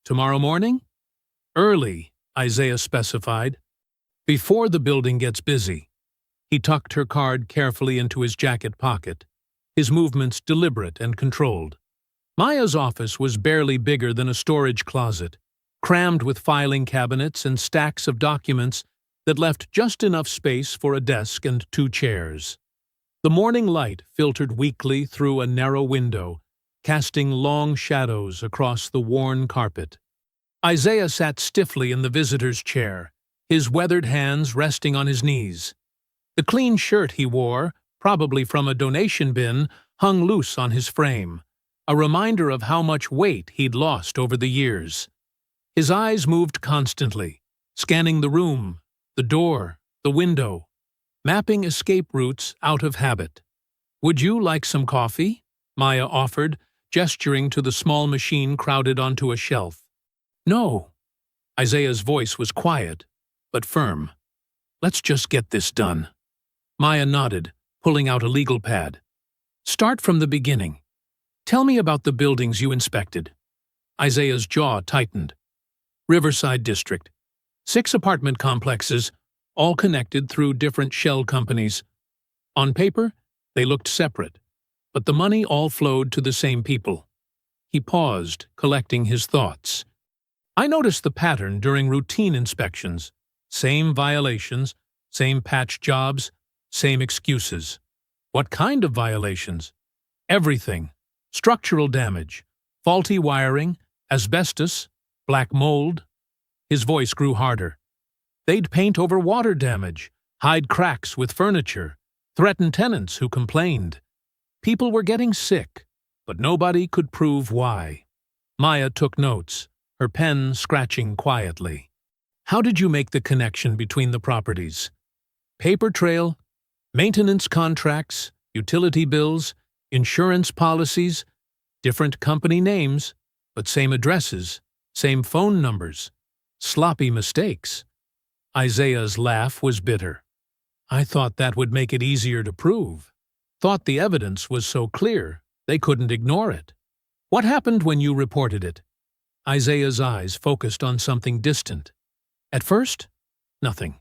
Tomorrow morning? Early, Isaiah specified. Before the building gets busy. He tucked her card carefully into his jacket pocket, his movements deliberate and controlled. Maya's office was barely bigger than a storage closet, crammed with filing cabinets and stacks of documents that left just enough space for a desk and 2 chairs. The morning light filtered weakly through a narrow window, casting long shadows across the worn carpet. Isaiah sat stiffly in the visitor's chair, his weathered hands resting on his knees. The clean shirt he wore, probably from a donation bin, hung loose on his frame, a reminder of how much weight he'd lost over the years. His eyes moved constantly, scanning the room, the door, the window, mapping escape routes out of habit. Would you like some coffee? Maya offered, gesturing to the small machine crowded onto a shelf. No. Isaiah's voice was quiet, but firm. Let's just get this done. Maya nodded, pulling out a legal pad. Start from the beginning. Tell me about the buildings you inspected. Isaiah's jaw tightened. Riverside District. 6 apartment complexes, all connected through different shell companies. On paper, they looked separate, but the money all flowed to the same people. He paused, collecting his thoughts. I noticed the pattern during routine inspections. Same violations, same patch jobs, same excuses. What kind of violations? Everything. Structural damage, faulty wiring, asbestos, black mold. His voice grew harder. They'd paint over water damage, hide cracks with furniture, threaten tenants who complained. People were getting sick, but nobody could prove why. Maya took notes, her pen scratching quietly. How did you make the connection between the properties? Paper trail, maintenance contracts, utility bills, insurance policies, different company names, but same addresses, same phone numbers, sloppy mistakes. Isaiah's laugh was bitter. I thought that would make it easier to prove. Thought the evidence was so clear, they couldn't ignore it. What happened when you reported it? Isaiah's eyes focused on something distant. At first, nothing.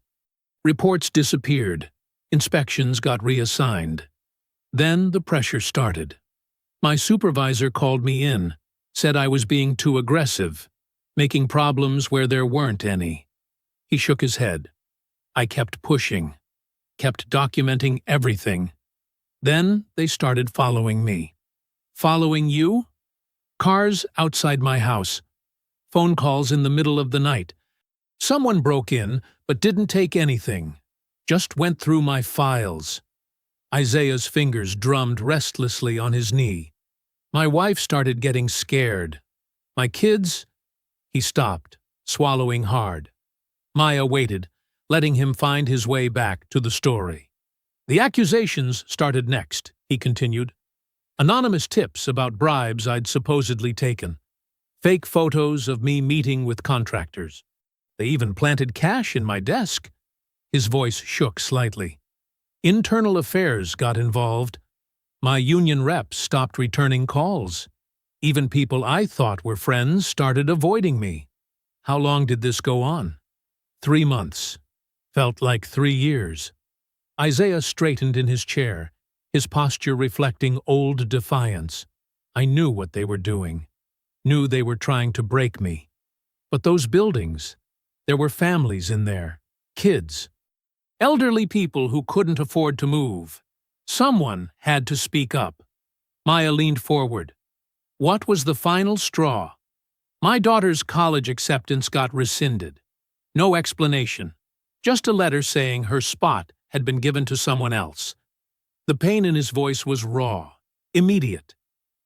Reports disappeared. Inspections got reassigned. Then the pressure started. My supervisor called me in, said I was being too aggressive. making problems where there weren't any. He shook his head. I kept pushing, kept documenting everything. Then they started following me. Following you? Cars outside my house. Phone calls in the middle of the night. Someone broke in, but didn't take anything. Just went through my files. Isaiah's fingers drummed restlessly on his knee. My wife started getting scared. My kids? He stopped, swallowing hard. Maya waited, letting him find his way back to the story. The accusations started next, he continued. Anonymous tips about bribes I'd supposedly taken. Fake photos of me meeting with contractors. They even planted cash in my desk. His voice shook slightly. Internal affairs got involved. My union reps stopped returning calls. Even people I thought were friends started avoiding me. How long did this go on? 3 months. Felt like 3 years. Isaiah straightened in his chair, his posture reflecting old defiance. I knew what they were doing. Knew they were trying to break me. But those buildings, there were families in there. Kids. Elderly people who couldn't afford to move. Someone had to speak up. Maya leaned forward. What was the final straw? My daughter's college acceptance got rescinded. No explanation. Just a letter saying her spot had been given to someone else. The pain in his voice was raw, immediate.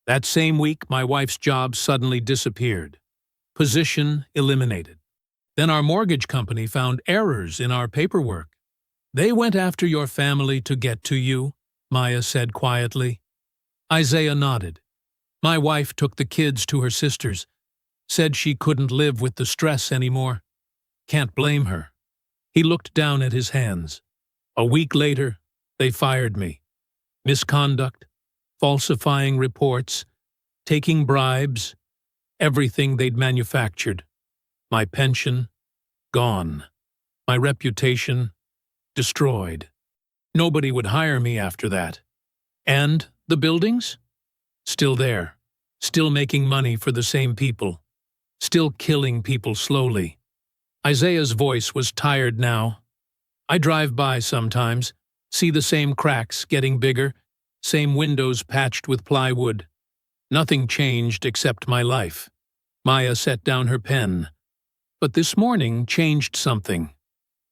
That same week, my wife's job suddenly disappeared. Position eliminated. Then our mortgage company found errors in our paperwork. They went after your family to get to you, Maya said quietly. Isaiah nodded. My wife took the kids to her sisters, said she couldn't live with the stress anymore. Can't blame her. He looked down at his hands. A week later, they fired me. Misconduct, falsifying reports, taking bribes, everything they'd manufactured. My pension, gone. My reputation, destroyed. Nobody would hire me after that. And the buildings? Still there. Still making money for the same people. Still killing people slowly. Isaiah's voice was tired now. I drive by sometimes, see the same cracks getting bigger, same windows patched with plywood. Nothing changed except my life. Maya set down her pen. But this morning changed something.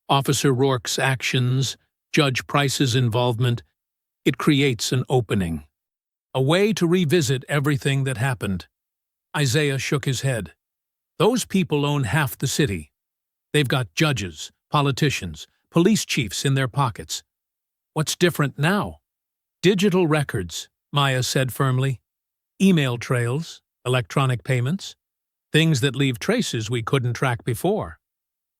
Officer Rourke's actions, Judge Price's involvement, it creates an opening. A way to revisit everything that happened. Isaiah shook his head. Those people own half the city. They've got judges, politicians, police chiefs in their pockets. What's different now? Digital records, Maya said firmly. Email trails, electronic payments, things that leave traces we couldn't track before.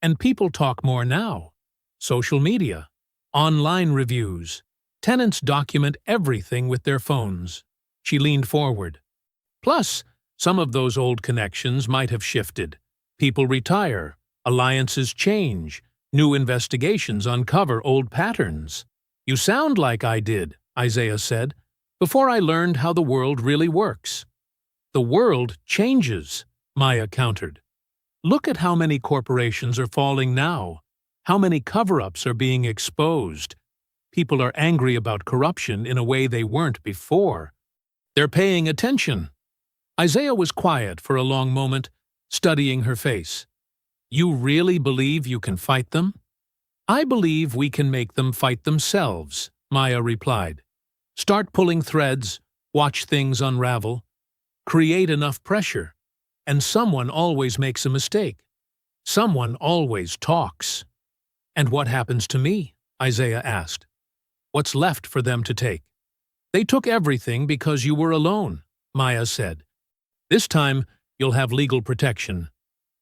And people talk more now. Social media, online reviews. Tenants document everything with their phones. She leaned forward. Plus, some of those old connections might have shifted. People retire, alliances change, new investigations uncover old patterns. You sound like I did, Isaiah said, before I learned how the world really works. The world changes, Maya countered. Look at how many corporations are falling now, how many cover-ups are being exposed. People are angry about corruption in a way they weren't before. They're paying attention. Isaiah was quiet for a long moment, studying her face. You really believe you can fight them? I believe we can make them fight themselves, Maya replied. Start pulling threads, watch things unravel, create enough pressure, and someone always makes a mistake. Someone always talks. And what happens to me? Isaiah asked. What's left for them to take? They took everything because you were alone, Maya said. This time, you'll have legal protection,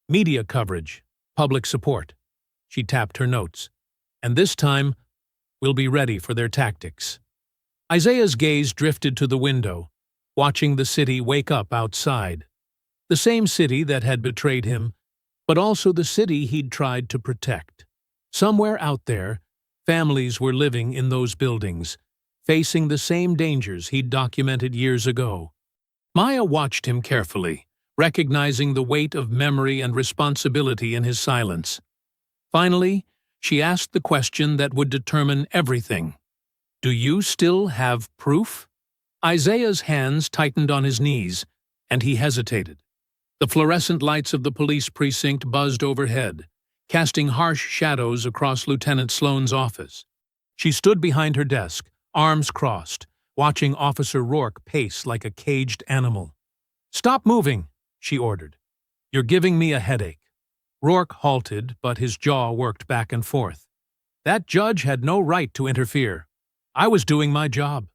media coverage, public support. She tapped her notes. And this time, we'll be ready for their tactics. Isaiah's gaze drifted to the window, watching the city wake up outside. The same city that had betrayed him, but also the city he'd tried to protect. Somewhere out there, families were living in those buildings, facing the same dangers he'd documented years ago. Maya watched him carefully, recognizing the weight of memory and responsibility in his silence. Finally, she asked the question that would determine everything. "Do you still have proof?" Isaiah's hands tightened on his knees, and he hesitated. The fluorescent lights of the police precinct buzzed overhead, casting harsh shadows across Lieutenant Sloan's office. She stood behind her desk, arms crossed, watching Officer Rourke pace like a caged animal. "Stop moving," she ordered. "You're giving me a headache." Rourke halted, but his jaw worked back and forth. "That judge had no right to interfere. I was doing my job."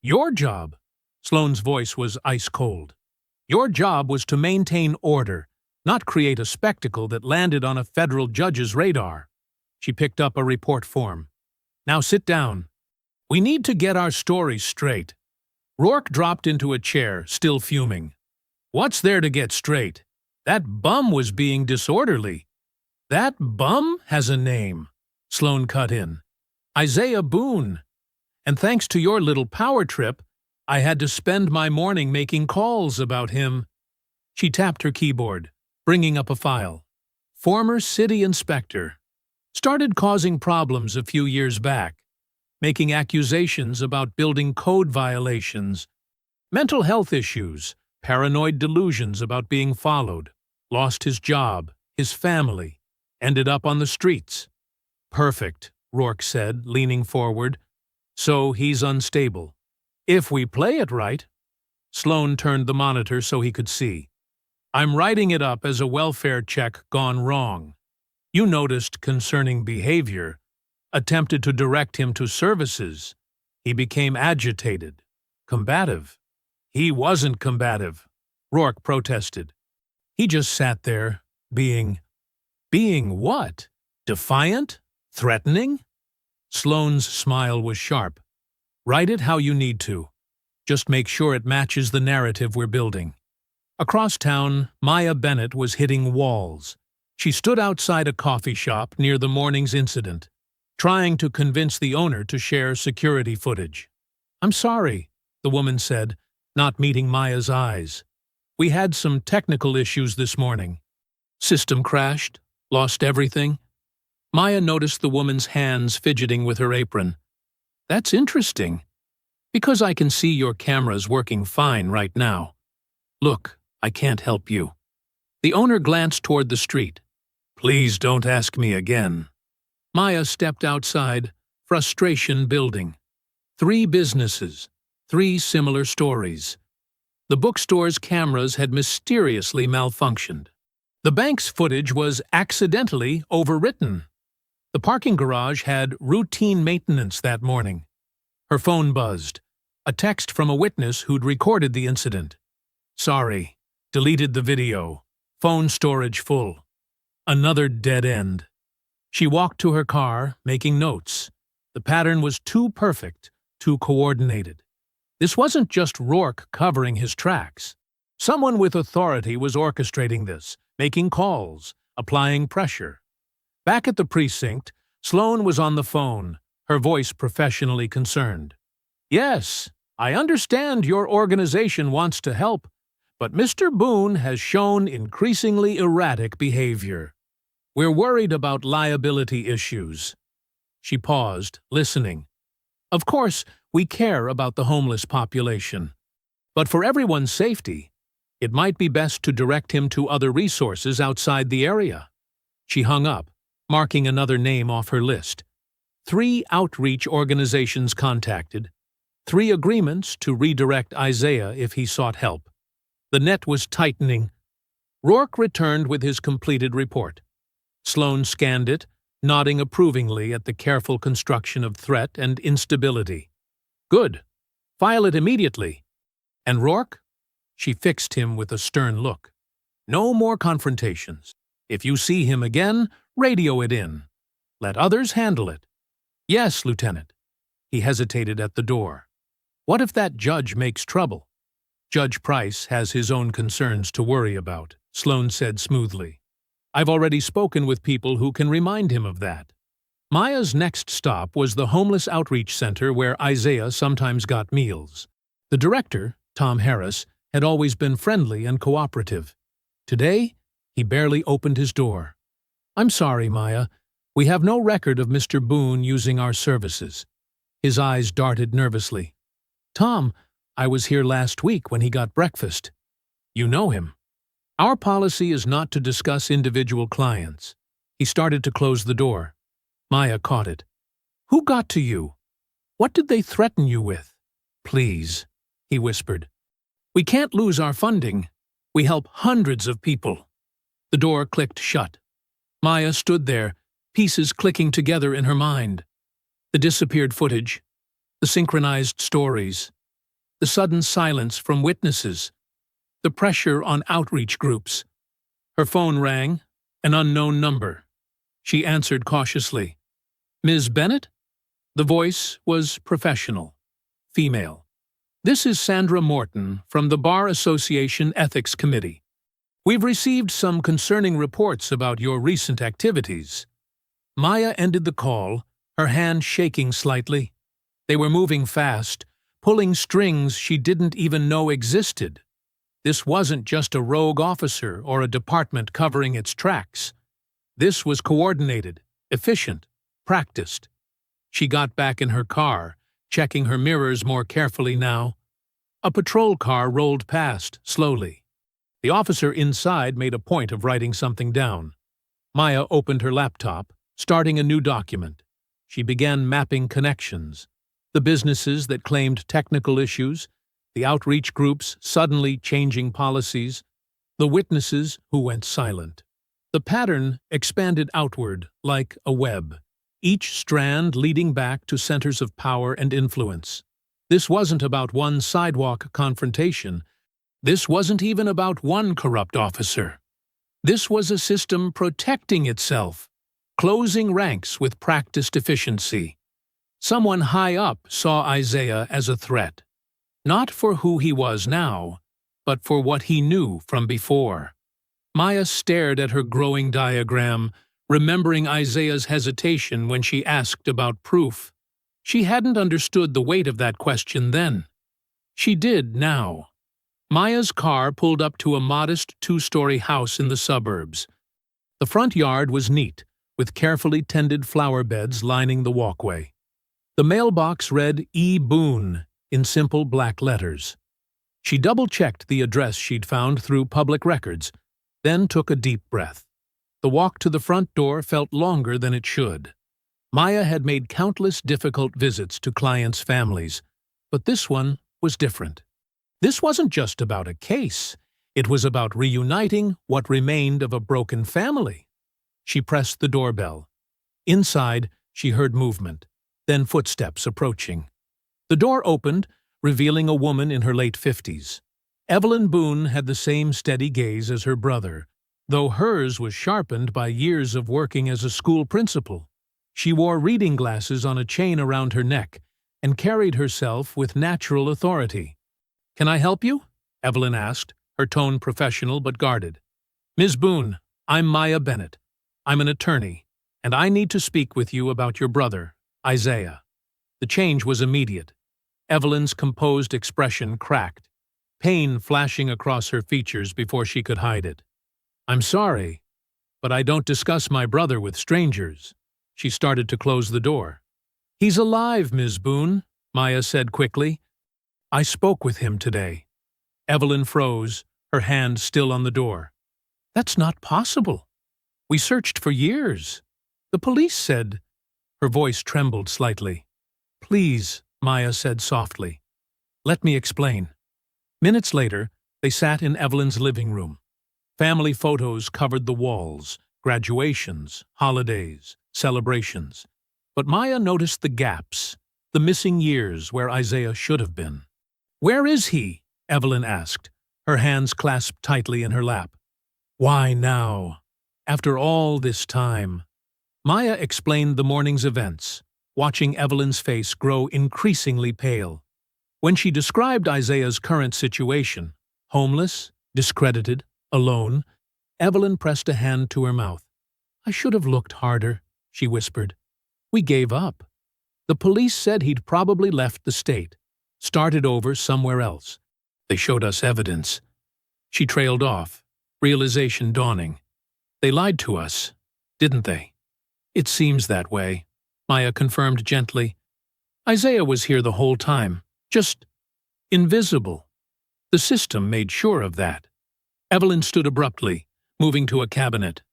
"Your job?" Sloan's voice was ice cold. "Your job was to maintain order, not create a spectacle that landed on a federal judge's radar." She picked up a report form. "Now sit down. We need to get our story straight." Rourke dropped into a chair, still fuming. "What's there to get straight? That bum was being disorderly." "That bum has a name," Sloan cut in. "Isaiah Boone. And thanks to your little power trip, I had to spend my morning making calls about him." She tapped her keyboard, bringing up a file. "Former city inspector. Started causing problems a few years back, making accusations about building code violations. Mental health issues, paranoid delusions about being followed. Lost his job, his family, ended up on the streets." "Perfect," Rourke said, leaning forward. "So he's unstable. If we play it right." Sloan turned the monitor so he could see. "I'm writing it up as a welfare check gone wrong. You noticed concerning behavior. Attempted to direct him to services. He became agitated. Combative." "He wasn't combative," Rourke protested. "He just sat there, being what? Defiant? Threatening?" Sloan's smile was sharp. "Write it how you need to. Just make sure it matches the narrative we're building." Across town, Maya Bennett was hitting walls. She stood outside a coffee shop near the morning's incident, trying to convince the owner to share security footage. "I'm sorry," the woman said, not meeting Maya's eyes. "We had some technical issues this morning. System crashed, lost everything." Maya noticed the woman's hands fidgeting with her apron. "That's interesting, because I can see your camera's working fine right now. Look, I can't help you." The owner glanced toward the street. "Please don't ask me again." Maya stepped outside, frustration building. 3 businesses, 3 similar stories. The bookstore's cameras had mysteriously malfunctioned. The bank's footage was accidentally overwritten. The parking garage had routine maintenance that morning. Her phone buzzed. A text from a witness who'd recorded the incident. "Sorry, deleted the video. Phone storage full." Another dead end. She walked to her car, making notes. The pattern was too perfect, too coordinated. This wasn't just Rourke covering his tracks. Someone with authority was orchestrating this, making calls, applying pressure. Back at the precinct, Sloan was on the phone, her voice professionally concerned. "Yes, I understand your organization wants to help, but Mr. Boone has shown increasingly erratic behavior. We're worried about liability issues." She paused, listening. "Of course, we care about the homeless population. But for everyone's safety, it might be best to direct him to other resources outside the area." She hung up, marking another name off her list. 3 outreach organizations contacted, 3 agreements to redirect Isaiah if he sought help. The net was tightening. Rourke returned with his completed report. Sloan scanned it, nodding approvingly at the careful construction of threat and instability. "Good. File it immediately. And Rourke?" She fixed him with a stern look. "No more confrontations. If you see him again, radio it in. Let others handle it." "Yes, Lieutenant." He hesitated at the door. "What if that judge makes trouble?" "Judge Price has his own concerns to worry about," Sloan said smoothly. "I've already spoken with people who can remind him of that." Maya's next stop was the homeless outreach center where Isaiah sometimes got meals. The director, Tom Harris, had always been friendly and cooperative. Today, he barely opened his door. "I'm sorry, Maya. We have no record of Mr. Boone using our services." His eyes darted nervously. "Tom, I was here last week when he got breakfast. You know him." "Our policy is not to discuss individual clients." He started to close the door. Maya caught it. "Who got to you? What did they threaten you with?" "Please," he whispered. "We can't lose our funding. We help hundreds of people." The door clicked shut. Maya stood there, pieces clicking together in her mind. The disappeared footage, the synchronized stories, the sudden silence from witnesses, the pressure on outreach groups. Her phone rang, an unknown number. She answered cautiously. "Ms. Bennett?" The voice was professional, female. "This is Sandra Morton from the Bar Association Ethics Committee. We've received some concerning reports about your recent activities." Maya ended the call, her hand shaking slightly. They were moving fast, pulling strings she didn't even know existed. This wasn't just a rogue officer or a department covering its tracks. This was coordinated, efficient, practiced. She got back in her car, checking her mirrors more carefully now. A patrol car rolled past, slowly. The officer inside made a point of writing something down. Maya opened her laptop, starting a new document. She began mapping connections. The businesses that claimed technical issues, the outreach groups suddenly changing policies, the witnesses who went silent. The pattern expanded outward like a web, each strand leading back to centers of power and influence. This wasn't about one sidewalk confrontation. This wasn't even about one corrupt officer. This was a system protecting itself, closing ranks with practiced efficiency. Someone high up saw Isaiah as a threat, not for who he was now, but for what he knew from before. Maya stared at her growing diagram, remembering Isaiah's hesitation when she asked about proof. She hadn't understood the weight of that question then. She did now. Maya's car pulled up to a modest two-story house in the suburbs. The front yard was neat, with carefully tended flower beds lining the walkway. The mailbox read E. Boone in simple black letters. She double-checked the address she'd found through public records, then took a deep breath. The walk to the front door felt longer than it should. Maya had made countless difficult visits to clients' families, but this one was different. This wasn't just about a case. It was about reuniting what remained of a broken family. She pressed the doorbell. Inside, she heard movement, then footsteps approaching. The door opened, revealing a woman in her late 50s. Evelyn Boone had the same steady gaze as her brother, though hers was sharpened by years of working as a school principal. She wore reading glasses on a chain around her neck and carried herself with natural authority. "Can I help you?" Evelyn asked, her tone professional but guarded. "Ms. Boone, I'm Maya Bennett. I'm an attorney, and I need to speak with you about your brother, Isaiah." The change was immediate. Evelyn's composed expression cracked, pain flashing across her features before she could hide it. "I'm sorry, but I don't discuss my brother with strangers." She started to close the door. "He's alive, Ms. Boone," Maya said quickly. "I spoke with him today." Evelyn froze, her hand still on the door. "That's not possible. We searched for years. The police said—" Her voice trembled slightly. "Please," Maya said softly. "Let me explain." Minutes later, they sat in Evelyn's living room. Family photos covered the walls, graduations, holidays, celebrations. But Maya noticed the gaps, the missing years where Isaiah should have been. "Where is he?" Evelyn asked, her hands clasped tightly in her lap. "Why now? After all this time?" Maya explained the morning's events, watching Evelyn's face grow increasingly pale. When she described Isaiah's current situation, homeless, discredited, alone, Evelyn pressed a hand to her mouth. "I should have looked harder," she whispered. "We gave up. The police said he'd probably left the state, started over somewhere else. They showed us evidence. She trailed off, realization dawning. They lied to us, didn't they? It seems that way, Maya confirmed gently. Isaiah was here the whole time, just invisible. The system made sure of that. Evelyn stood abruptly, moving to a cabinet.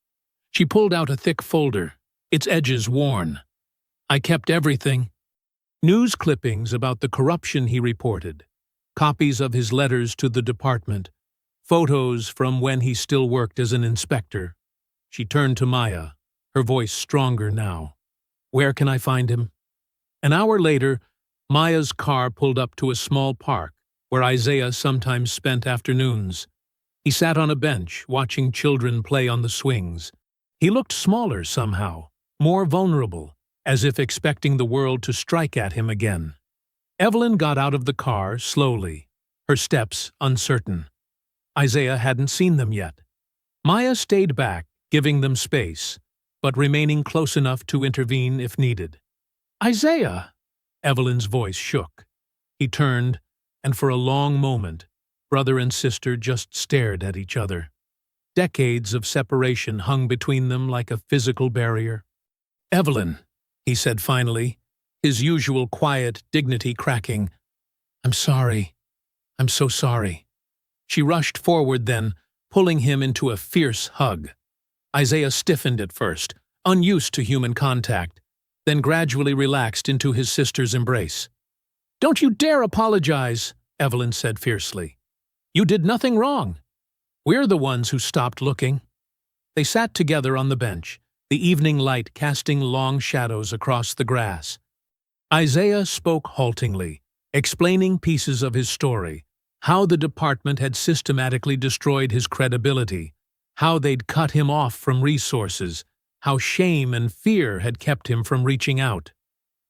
She pulled out a thick folder, its edges worn. I kept everything. News clippings about the corruption he reported, copies of his letters to the department, photos from when he still worked as an inspector. She turned to Maya, her voice stronger now. Where can I find him? An hour later, Maya's car pulled up to a small park where Isaiah sometimes spent afternoons. He sat on a bench, watching children play on the swings. He looked smaller somehow, more vulnerable, as if expecting the world to strike at him again. Evelyn got out of the car slowly, her steps uncertain. Isaiah hadn't seen them yet. Maya stayed back, giving them space, but remaining close enough to intervene if needed. Isaiah! Evelyn's voice shook. He turned, and for a long moment, brother and sister just stared at each other. Decades of separation hung between them like a physical barrier. Evelyn, he said finally, his usual quiet dignity cracking. I'm sorry. I'm so sorry. She rushed forward then, pulling him into a fierce hug. Isaiah stiffened at first, unused to human contact, then gradually relaxed into his sister's embrace. Don't you dare apologize, Evelyn said fiercely. You did nothing wrong. We're the ones who stopped looking. They sat together on the bench, the evening light casting long shadows across the grass. Isaiah spoke haltingly, explaining pieces of his story, how the department had systematically destroyed his credibility, how they'd cut him off from resources, how shame and fear had kept him from reaching out.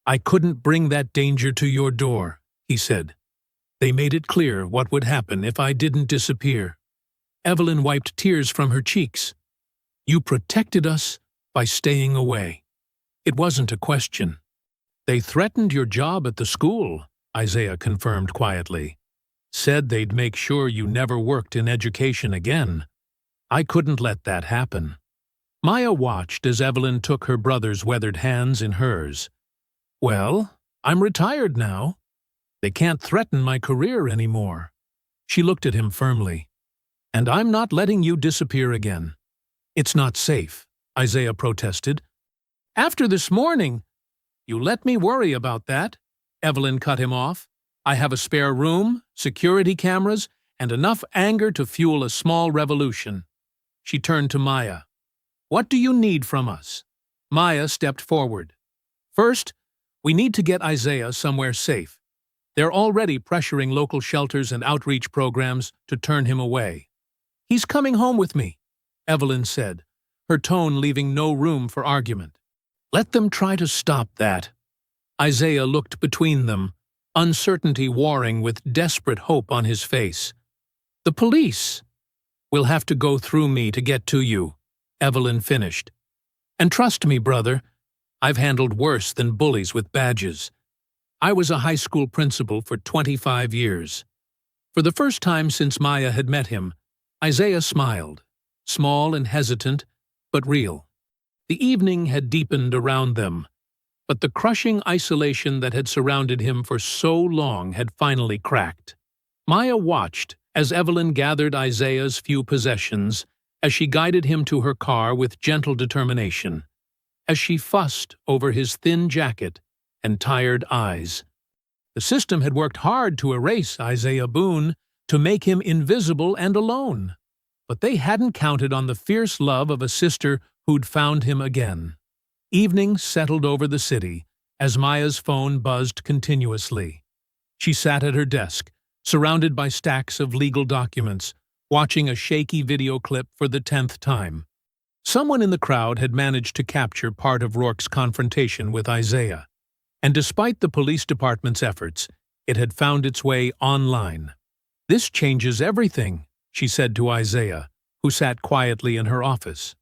I couldn't bring that danger to your door, he said. They made it clear what would happen if I didn't disappear. Evelyn wiped tears from her cheeks. You protected us by staying away. It wasn't a question. They threatened your job at the school, Isaiah confirmed quietly. Said they'd make sure you never worked in education again. I couldn't let that happen. Maya watched as Evelyn took her brother's weathered hands in hers. Well, I'm retired now. They can't threaten my career anymore. She looked at him firmly. And I'm not letting you disappear again. It's not safe, Isaiah protested. After this morning, you let me worry about that, Evelyn cut him off. I have a spare room, security cameras, and enough anger to fuel a small revolution. She turned to Maya. What do you need from us? Maya stepped forward. First, we need to get Isaiah somewhere safe. They're already pressuring local shelters and outreach programs to turn him away. He's coming home with me, Evelyn said, her tone leaving no room for argument. Let them try to stop that. Isaiah looked between them, uncertainty warring with desperate hope on his face. The police will have to go through me to get to you, Evelyn finished. And trust me, brother, I've handled worse than bullies with badges. I was a high school principal for 25 years. For the first time since Maya had met him, Isaiah smiled, small and hesitant, but real. The evening had deepened around them, but the crushing isolation that had surrounded him for so long had finally cracked. Maya watched as Evelyn gathered Isaiah's few possessions, as she guided him to her car with gentle determination, as she fussed over his thin jacket and tired eyes. The system had worked hard to erase Isaiah Boone, to make him invisible and alone, but they hadn't counted on the fierce love of a sister who'd found him again. Evening settled over the city as Maya's phone buzzed continuously. She sat at her desk, surrounded by stacks of legal documents, watching a shaky video clip for the 10th time. Someone in the crowd had managed to capture part of Rourke's confrontation with Isaiah, and despite the police department's efforts, it had found its way online. This changes everything, she said to Isaiah, who sat quietly in her office.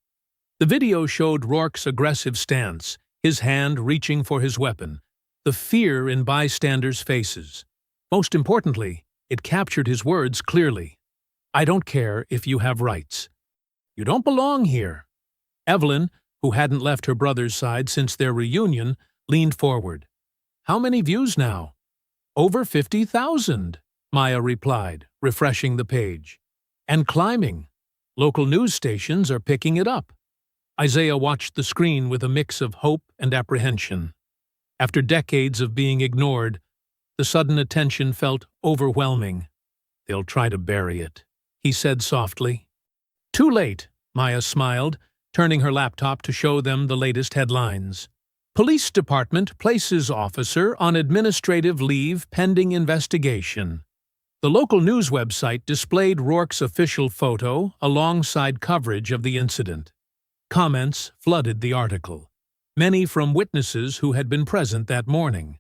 The video showed Rourke's aggressive stance, his hand reaching for his weapon, the fear in bystanders' faces. Most importantly, It captured his words clearly. "I don't care if you have rights. You don't belong here." Evelyn, who hadn't left her brother's side since their reunion, leaned forward. "How many views now?" "Over 50,000, Maya replied, refreshing the page. "And climbing. Local news stations are picking it up." Isaiah watched the screen with a mix of hope and apprehension. After decades of being ignored, the sudden attention felt overwhelming. "They'll try to bury it," he said softly. "Too late," Maya smiled, turning her laptop to show them the latest headlines. "Police Department places officer on administrative leave pending investigation." The local news website displayed Rourke's official photo alongside coverage of the incident. Comments flooded the article, many from witnesses who had been present that morning.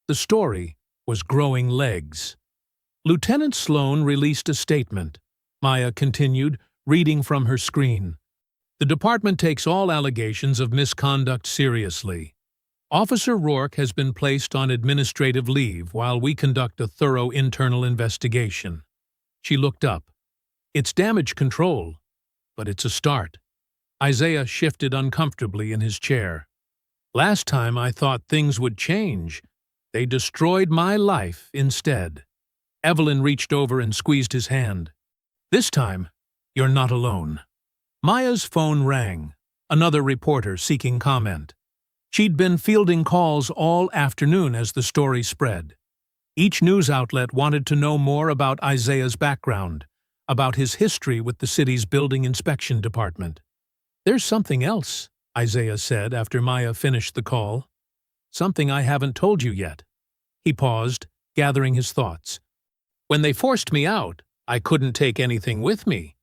The story was growing legs. Lieutenant Sloan released a statement. Maya continued, reading from her screen. "The department takes all allegations of misconduct seriously. Officer Rourke has been placed on administrative leave while we conduct a thorough internal investigation." She looked up. "It's damage control, but it's a start." Isaiah shifted uncomfortably in his chair. "Last time I thought things would change. They destroyed my life instead." Evelyn reached over and squeezed his hand. "This time, you're not alone." Maya's phone rang, another reporter seeking comment. She'd been fielding calls all afternoon as the story spread. Each news outlet wanted to know more about Isaiah's background, about his history with the city's building inspection department. "There's something else," Isaiah said after Maya finished the call. "Something I haven't told you yet." He paused, gathering his thoughts. "When they forced me out, I couldn't take anything with me.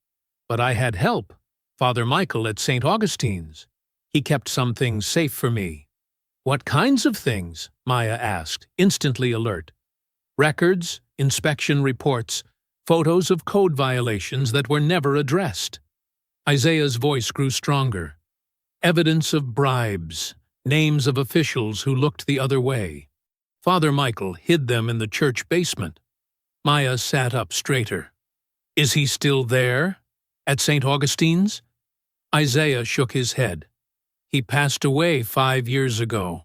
But I had help, Father Michael at St. Augustine's. He kept some things safe for me." "What kinds of things?" Maya asked, instantly alert. "Records, inspection reports, photos of code violations that were never addressed." Isaiah's voice grew stronger. "Evidence of bribes, names of officials who looked the other way. Father Michael hid them in the church basement." Maya sat up straighter. "Is he still there? At St. Augustine's?" Isaiah shook his head. "He passed away 5 years ago.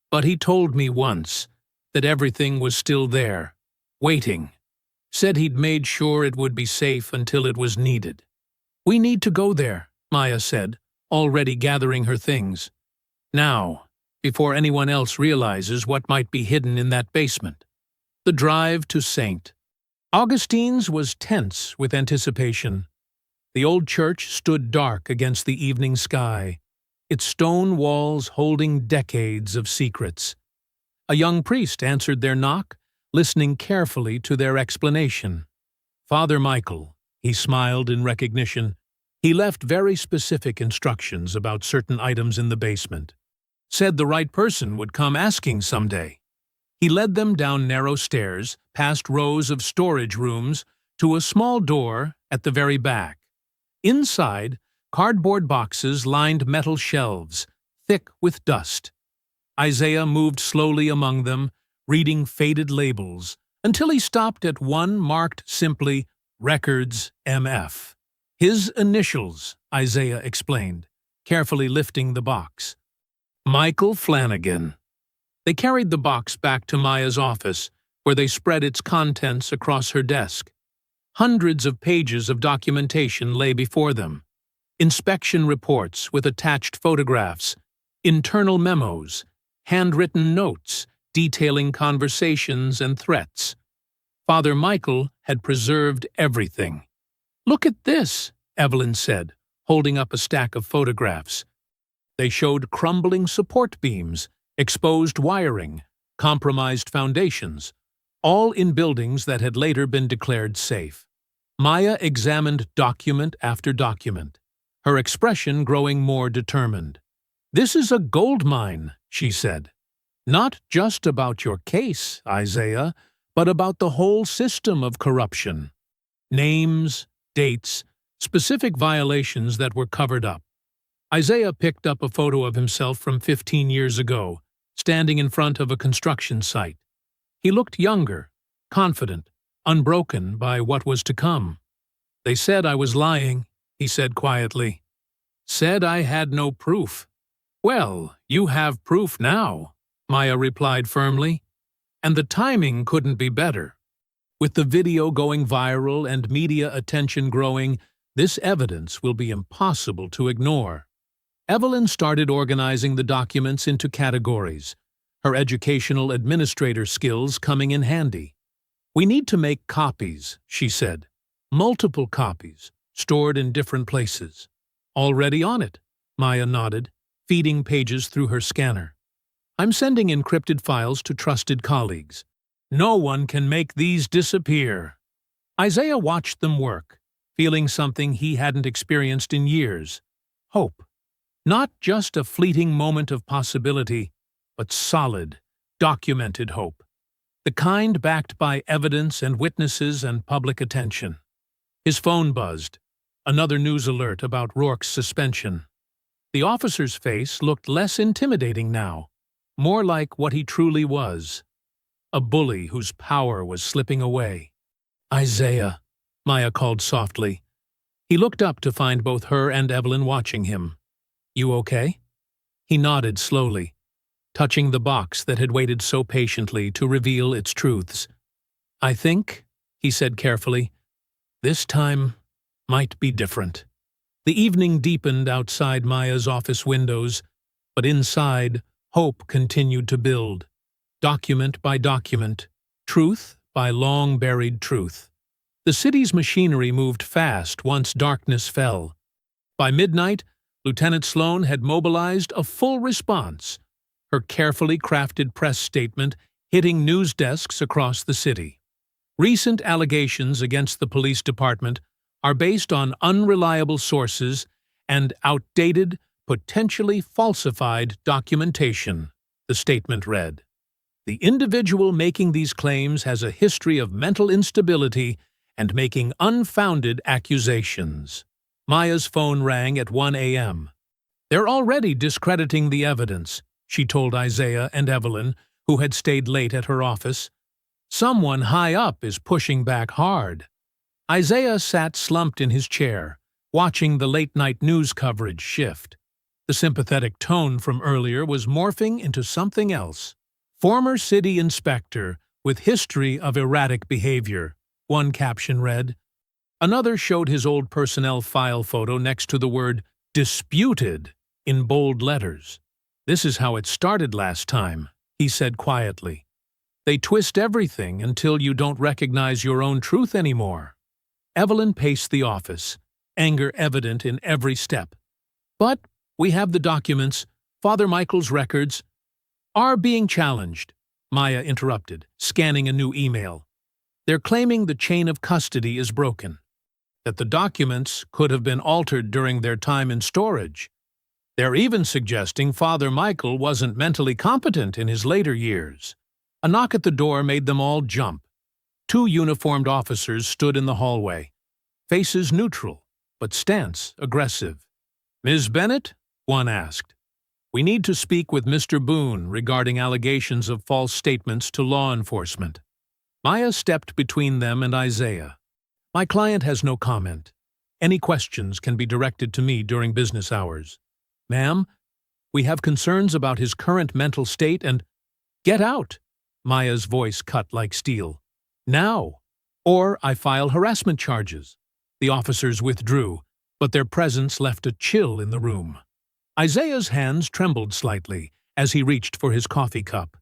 But he told me once that everything was still there, waiting. Said he'd made sure it would be safe until it was needed." "We need to go there," Maya said, already gathering her things. "Now, before anyone else realizes what might be hidden in that basement." The drive to St. Augustine's was tense with anticipation. The old church stood dark against the evening sky, its stone walls holding decades of secrets. A young priest answered their knock, listening carefully to their explanation. "Father Michael," he smiled in recognition. "He left very specific instructions about certain items in the basement. Said the right person would come asking someday." He led them down narrow stairs, past rows of storage rooms, to a small door at the very back. Inside, cardboard boxes lined metal shelves, thick with dust. Isaiah moved slowly among them, reading faded labels, until he stopped at one marked simply Records MF. "His initials," Isaiah explained, carefully lifting the box. "Michael Flanagan." They carried the box back to Maya's office, where they spread its contents across her desk. Hundreds of pages of documentation lay before them. Inspection reports with attached photographs, internal memos, handwritten notes detailing conversations and threats. Father Michael had preserved everything. "Look at this," Evelyn said, holding up a stack of photographs. They showed crumbling support beams, exposed wiring, compromised foundations, all in buildings that had later been declared safe. Maya examined document after document, her expression growing more determined. "This is a gold mine," she said. "Not just about your case, Isaiah, but about the whole system of corruption. Names, dates, specific violations that were covered up." Isaiah picked up a photo of himself from 15 years ago, standing in front of a construction site. He looked younger, confident, unbroken by what was to come. "They said I was lying," he said quietly. "Said I had no proof." "Well, you have proof now," Maya replied firmly. "And the timing couldn't be better. With the video going viral and media attention growing, this evidence will be impossible to ignore." Evelyn started organizing the documents into categories, her educational administrator skills coming in handy. "We need to make copies," she said. "Multiple copies, stored in different places." "Already on it," Maya nodded, feeding pages through her scanner. "I'm sending encrypted files to trusted colleagues. No one can make these disappear." Isaiah watched them work, feeling something he hadn't experienced in years: hope. Not just a fleeting moment of possibility, but solid, documented hope. The kind backed by evidence and witnesses and public attention. His phone buzzed. Another news alert about Rourke's suspension. The officer's face looked less intimidating now, more like what he truly was: a bully whose power was slipping away. "Isaiah," Maya called softly. He looked up to find both her and Evelyn watching him. "You okay?" He nodded slowly, touching the box that had waited so patiently to reveal its truths. "I think," he said carefully, "this time might be different." The evening deepened outside Maya's office windows, but inside, hope continued to build. Document by document, truth by long-buried truth. The city's machinery moved fast once darkness fell. By midnight, Lieutenant Sloan had mobilized a full response, her carefully crafted press statement hitting news desks across the city. Recent allegations against the police department are based on unreliable sources and outdated, potentially falsified documentation, the statement read. "The individual making these claims has a history of mental instability and making unfounded accusations." Maya's phone rang at 1 a.m. "They're already discrediting the evidence," she told Isaiah and Evelyn, who had stayed late at her office. "Someone high up is pushing back hard." Isaiah sat slumped in his chair, watching the late-night news coverage shift. The sympathetic tone from earlier was morphing into something else. "Former city inspector with history of erratic behavior," one caption read. Another showed his old personnel file photo next to the word "disputed" in bold letters. "This is how it started last time," he said quietly. "They twist everything until you don't recognize your own truth anymore." Evelyn paced the office, anger evident in every step. "But we have the documents. Father Michael's records are being challenged," Maya interrupted, scanning a new email. "They're claiming the chain of custody is broken, that the documents could have been altered during their time in storage. They're even suggesting Father Michael wasn't mentally competent in his later years." A knock at the door made them all jump. 2 uniformed officers stood in the hallway, faces neutral, but stance aggressive. "Ms. Bennett?" one asked. "We need to speak with Mr. Boone regarding allegations of false statements to law enforcement." Maya stepped between them and Isaiah. "My client has no comment. Any questions can be directed to me during business hours." "Ma'am, we have concerns about his current mental state and—" "Get out!" Maya's voice cut like steel. "Now! Or I file harassment charges." The officers withdrew, but their presence left a chill in the room. Isaiah's hands trembled slightly as he reached for his coffee cup.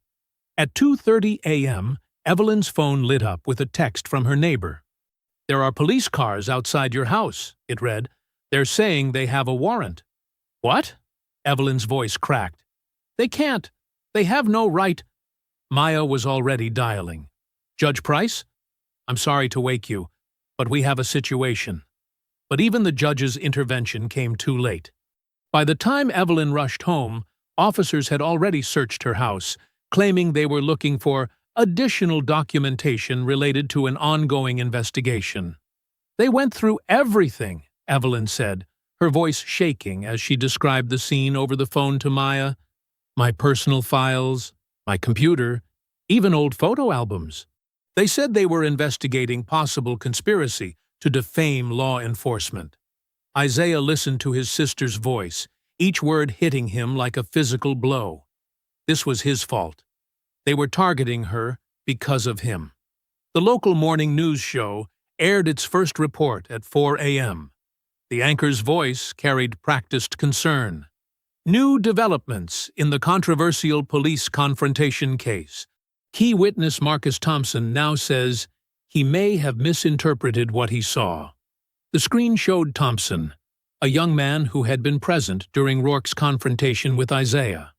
At 2:30 a.m., Evelyn's phone lit up with a text from her neighbor. "There are police cars outside your house," it read. "They're saying they have a warrant." "What?" Evelyn's voice cracked. "They can't. They have no right." Maya was already dialing. "Judge Price? I'm sorry to wake you, but we have a situation." But even the judge's intervention came too late. By the time Evelyn rushed home, officers had already searched her house, claiming they were looking for additional documentation related to an ongoing investigation. "They went through everything," Evelyn said, her voice shaking as she described the scene over the phone to Maya. "My personal files, my computer, even old photo albums. They said they were investigating possible conspiracy to defame law enforcement. Isaiah listened to his sister's voice, each word hitting him like a physical blow. This was his fault. They were targeting her because of him. The local morning news show aired its first report at 4 a.m. The anchor's voice carried practiced concern. New developments in the controversial police confrontation case. Key witness Marcus Thompson now says he may have misinterpreted what he saw. The screen showed Thompson, a young man who had been present during Rourke's confrontation with Isaiah.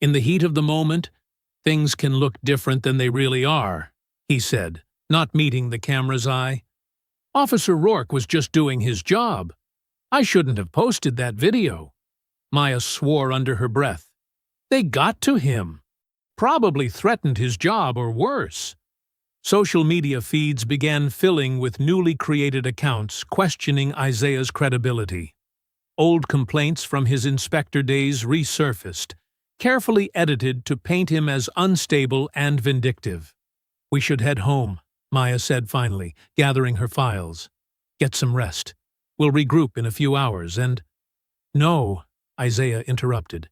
In the heat of the moment, things can look different than they really are, he said, not meeting the camera's eye. Officer Rourke was just doing his job. I shouldn't have posted that video. Maya swore under her breath. They got to him. Probably threatened his job or worse. Social media feeds began filling with newly created accounts questioning Isaiah's credibility. Old complaints from his inspector days resurfaced, carefully edited to paint him as unstable and vindictive. We should head home, Maya said finally, gathering her files. Get some rest. We'll regroup in a few hours and— No, Isaiah interrupted.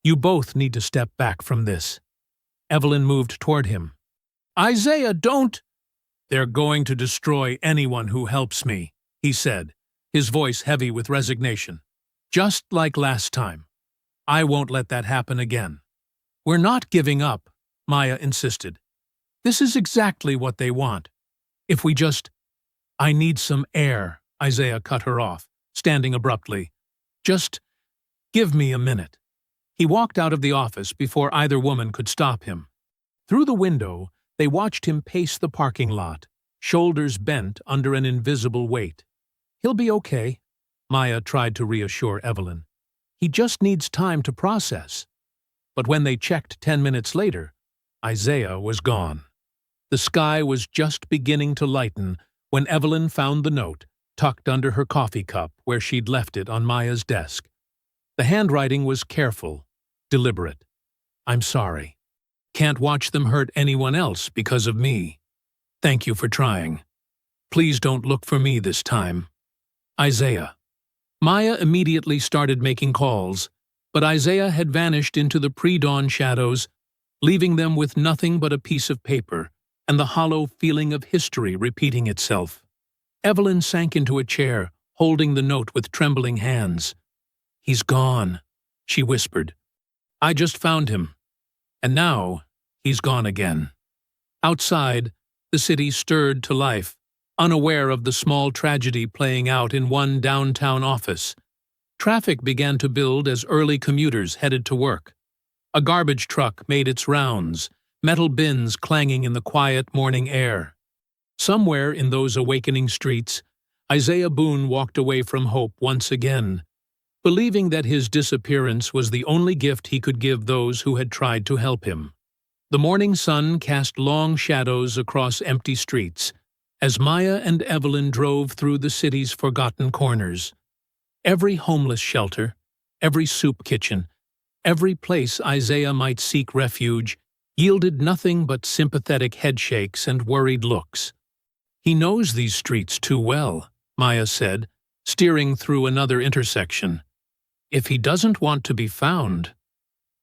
You both need to step back from this. Evelyn moved toward him. Isaiah, don't! They're going to destroy anyone who helps me, he said, his voice heavy with resignation. Just like last time. I won't let that happen again. We're not giving up, Maya insisted. This is exactly what they want. If we just— I need some air, Isaiah cut her off, standing abruptly. Just give me a minute. He walked out of the office before either woman could stop him. Through the window, they watched him pace the parking lot, shoulders bent under an invisible weight. He'll be okay, Maya tried to reassure Evelyn. He just needs time to process. But when they checked 10 minutes later, Isaiah was gone. The sky was just beginning to lighten when Evelyn found the note, tucked under her coffee cup where she'd left it on Maya's desk. The handwriting was careful, deliberate. I'm sorry. Can't watch them hurt anyone else because of me. Thank you for trying. Please don't look for me this time. Isaiah. Maya immediately started making calls, but Isaiah had vanished into the pre-dawn shadows, leaving them with nothing but a piece of paper and the hollow feeling of history repeating itself. Evelyn sank into a chair, holding the note with trembling hands. He's gone, she whispered. I just found him. And now, he's gone again. Outside, the city stirred to life, unaware of the small tragedy playing out in one downtown office. Traffic began to build as early commuters headed to work. A garbage truck made its rounds, metal bins clanging in the quiet morning air. Somewhere in those awakening streets, Isaiah Boone walked away from hope once again, believing that his disappearance was the only gift he could give those who had tried to help him. The morning sun cast long shadows across empty streets as Maya and Evelyn drove through the city's forgotten corners. Every homeless shelter, every soup kitchen, every place Isaiah might seek refuge yielded nothing but sympathetic headshakes and worried looks. He knows these streets too well, Maya said, steering through another intersection. If he doesn't want to be found—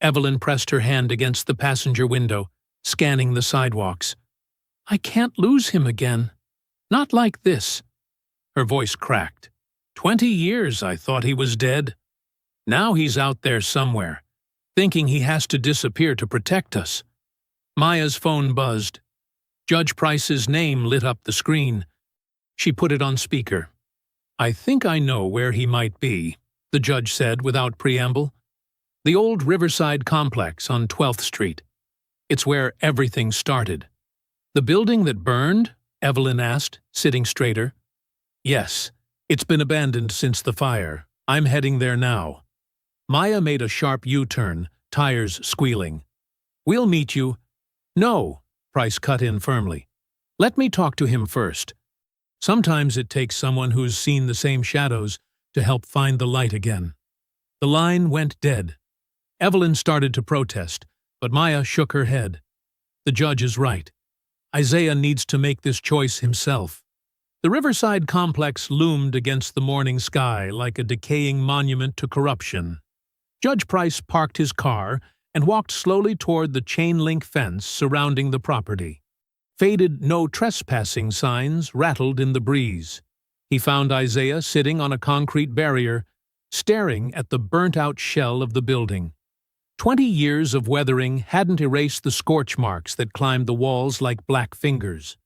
Evelyn pressed her hand against the passenger window, scanning the sidewalks. I can't lose him again. Not like this. Her voice cracked. 20 years I thought he was dead. Now he's out there somewhere, thinking he has to disappear to protect us. Maya's phone buzzed. Judge Price's name lit up the screen. She put it on speaker. I think I know where he might be, the judge said without preamble. The old Riverside complex on 12th Street. It's where everything started. The building that burned? Evelyn asked, sitting straighter. Yes, it's been abandoned since the fire. I'm heading there now. Maya made a sharp U-turn, tires squealing. We'll meet you. No, Price cut in firmly. Let me talk to him first. Sometimes it takes someone who's seen the same shadows to help find the light again. The line went dead. Evelyn started to protest, but Maya shook her head. The judge is right. Isaiah needs to make this choice himself. The Riverside complex loomed against the morning sky like a decaying monument to corruption. Judge Price parked his car and walked slowly toward the chain-link fence surrounding the property. Faded "no trespassing" signs rattled in the breeze. He found Isaiah sitting on a concrete barrier, staring at the burnt-out shell of the building. 20 years of weathering hadn't erased the scorch marks that climbed the walls like black fingers.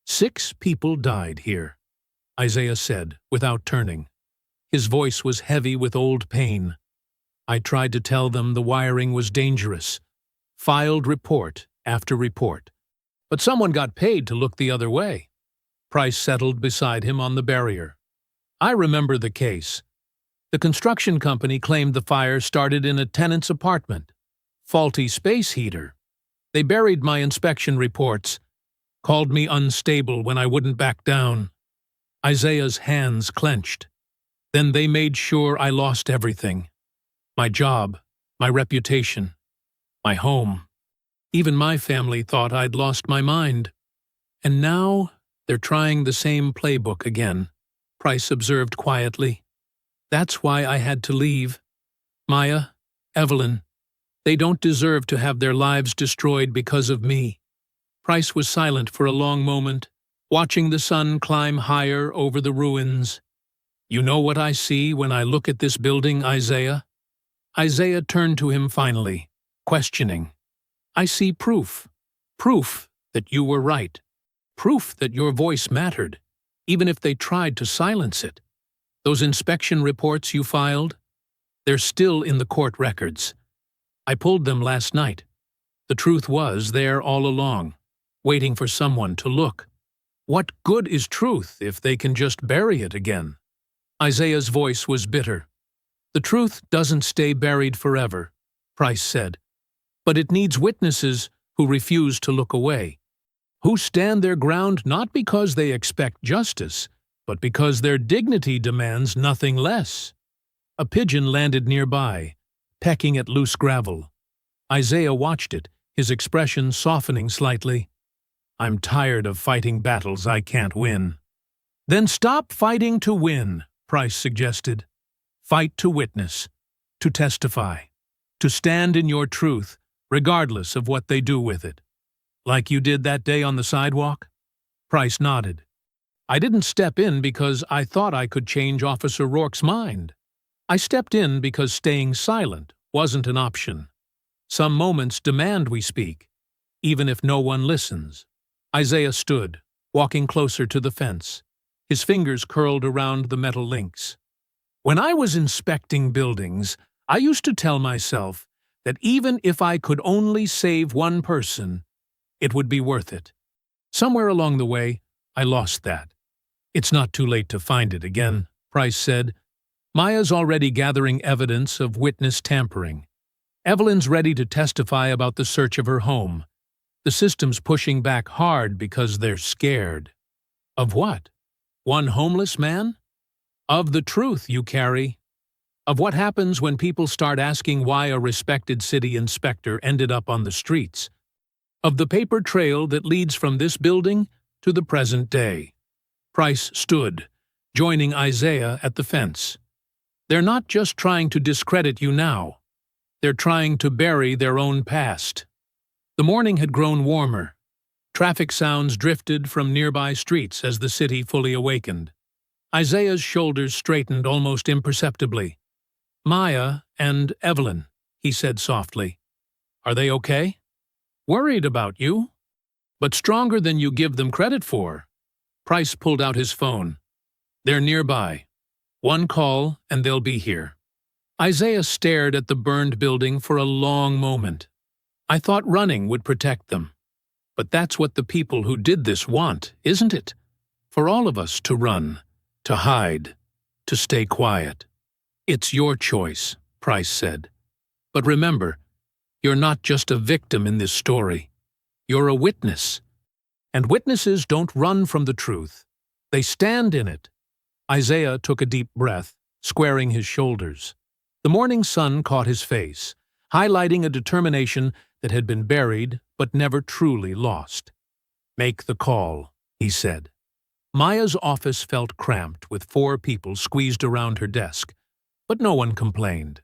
6 people died here, Isaiah said, without turning. His voice was heavy with old pain. I tried to tell them the wiring was dangerous. Filed report after report. But someone got paid to look the other way. Price settled beside him on the barrier. I remember the case. The construction company claimed the fire started in a tenant's apartment. Faulty space heater. They buried my inspection reports. Called me unstable when I wouldn't back down. Isaiah's hands clenched. Then they made sure I lost everything. My job, my reputation, my home. Even my family thought I'd lost my mind. And now they're trying the same playbook again, Price observed quietly. That's why I had to leave. Maya, Evelyn, they don't deserve to have their lives destroyed because of me. Price was silent for a long moment, watching the sun climb higher over the ruins. You know what I see when I look at this building, Isaiah? Isaiah turned to him finally, questioning. I see proof. Proof that you were right. Proof that your voice mattered, even if they tried to silence it. Those inspection reports you filed? They're still in the court records. I pulled them last night. The truth was there all along, waiting for someone to look. What good is truth if they can just bury it again? Isaiah's voice was bitter. The truth doesn't stay buried forever, Price said. But it needs witnesses who refuse to look away, who stand their ground not because they expect justice, but because their dignity demands nothing less. A pigeon landed nearby, pecking at loose gravel. Isaiah watched it, his expression softening slightly. I'm tired of fighting battles I can't win. Then stop fighting to win, Price suggested. Fight to witness, to testify, to stand in your truth, regardless of what they do with it. Like you did that day on the sidewalk? Price nodded. I didn't step in because I thought I could change Officer Rourke's mind. I stepped in because staying silent wasn't an option. Some moments demand we speak, even if no one listens. Isaiah stood, walking closer to the fence, his fingers curled around the metal links. When I was inspecting buildings, I used to tell myself that even if I could only save one person, it would be worth it. Somewhere along the way, I lost that. It's not too late to find it again, Price said. Maya's already gathering evidence of witness tampering. Evelyn's ready to testify about the search of her home. The system's pushing back hard because they're scared. Of what? One homeless man? Of the truth you carry. Of what happens when people start asking why a respected city inspector ended up on the streets. Of the paper trail that leads from this building to the present day. Price stood, joining Isaiah at the fence. They're not just trying to discredit you now. They're trying to bury their own past. The morning had grown warmer. Traffic sounds drifted from nearby streets as the city fully awakened. Isaiah's shoulders straightened almost imperceptibly. Maya and Evelyn, he said softly. Are they okay? Worried about you, but stronger than you give them credit for. Price pulled out his phone. They're nearby. One call and they'll be here. Isaiah stared at the burned building for a long moment. I thought running would protect them. But that's what the people who did this want, isn't it? For all of us to run, to hide, to stay quiet. It's your choice, Price said. But remember, you're not just a victim in this story. You're a witness. And witnesses don't run from the truth. They stand in it. Isaiah took a deep breath, squaring his shoulders. The morning sun caught his face, highlighting a determination that had been buried but never truly lost. "Make the call," he said. Maya's office felt cramped with 4 people squeezed around her desk, but no one complained.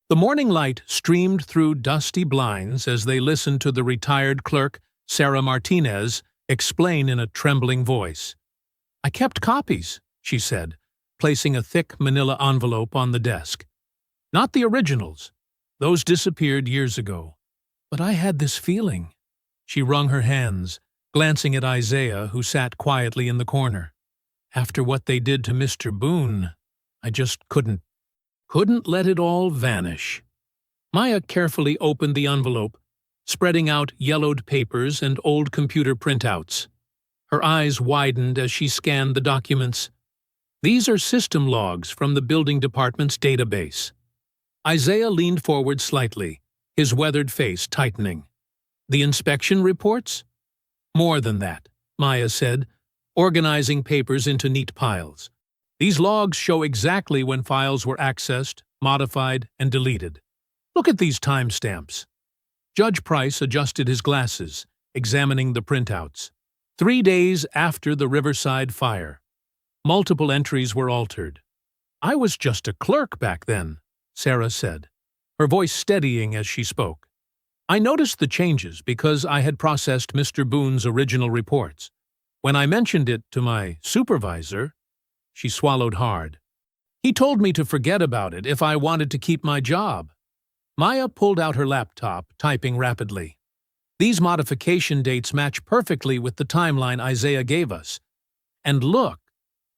The morning light streamed through dusty blinds as they listened to the retired clerk, Sarah Martinez, explain in a trembling voice. "I kept copies," she said, placing a thick manila envelope on the desk. "Not the originals. Those disappeared years ago. But I had this feeling." She wrung her hands, glancing at Isaiah, who sat quietly in the corner. "After what they did to Mr. Boone, I just couldn't let it all vanish." Maya carefully opened the envelope, spreading out yellowed papers and old computer printouts. Her eyes widened as she scanned the documents. "These are system logs from the building department's database." Isaiah leaned forward slightly, his weathered face tightening. "The inspection reports?" "More than that," Maya said, organizing papers into neat piles. "These logs show exactly when files were accessed, modified, and deleted. Look at these timestamps." Judge Price adjusted his glasses, examining the printouts. 3 days after the Riverside fire. Multiple entries were altered. "I was just a clerk back then," Sarah said, her voice steadying as she spoke. "I noticed the changes because I had processed Mr. Boone's original reports. When I mentioned it to my supervisor," she swallowed hard, "he told me to forget about it if I wanted to keep my job." Maya pulled out her laptop, typing rapidly. "These modification dates match perfectly with the timeline Isaiah gave us. And look,"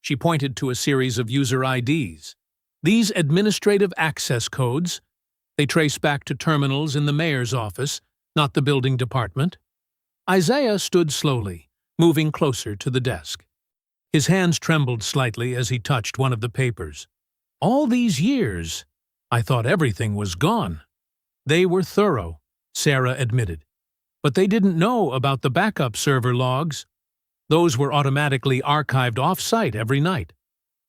she pointed to a series of user IDs. "These administrative access codes, they trace back to terminals in the mayor's office, not the building department." Isaiah stood slowly, moving closer to the desk. His hands trembled slightly as he touched one of the papers. "All these years, I thought everything was gone." "They were thorough," Sarah admitted. "But they didn't know about the backup server logs. Those were automatically archived off-site every night.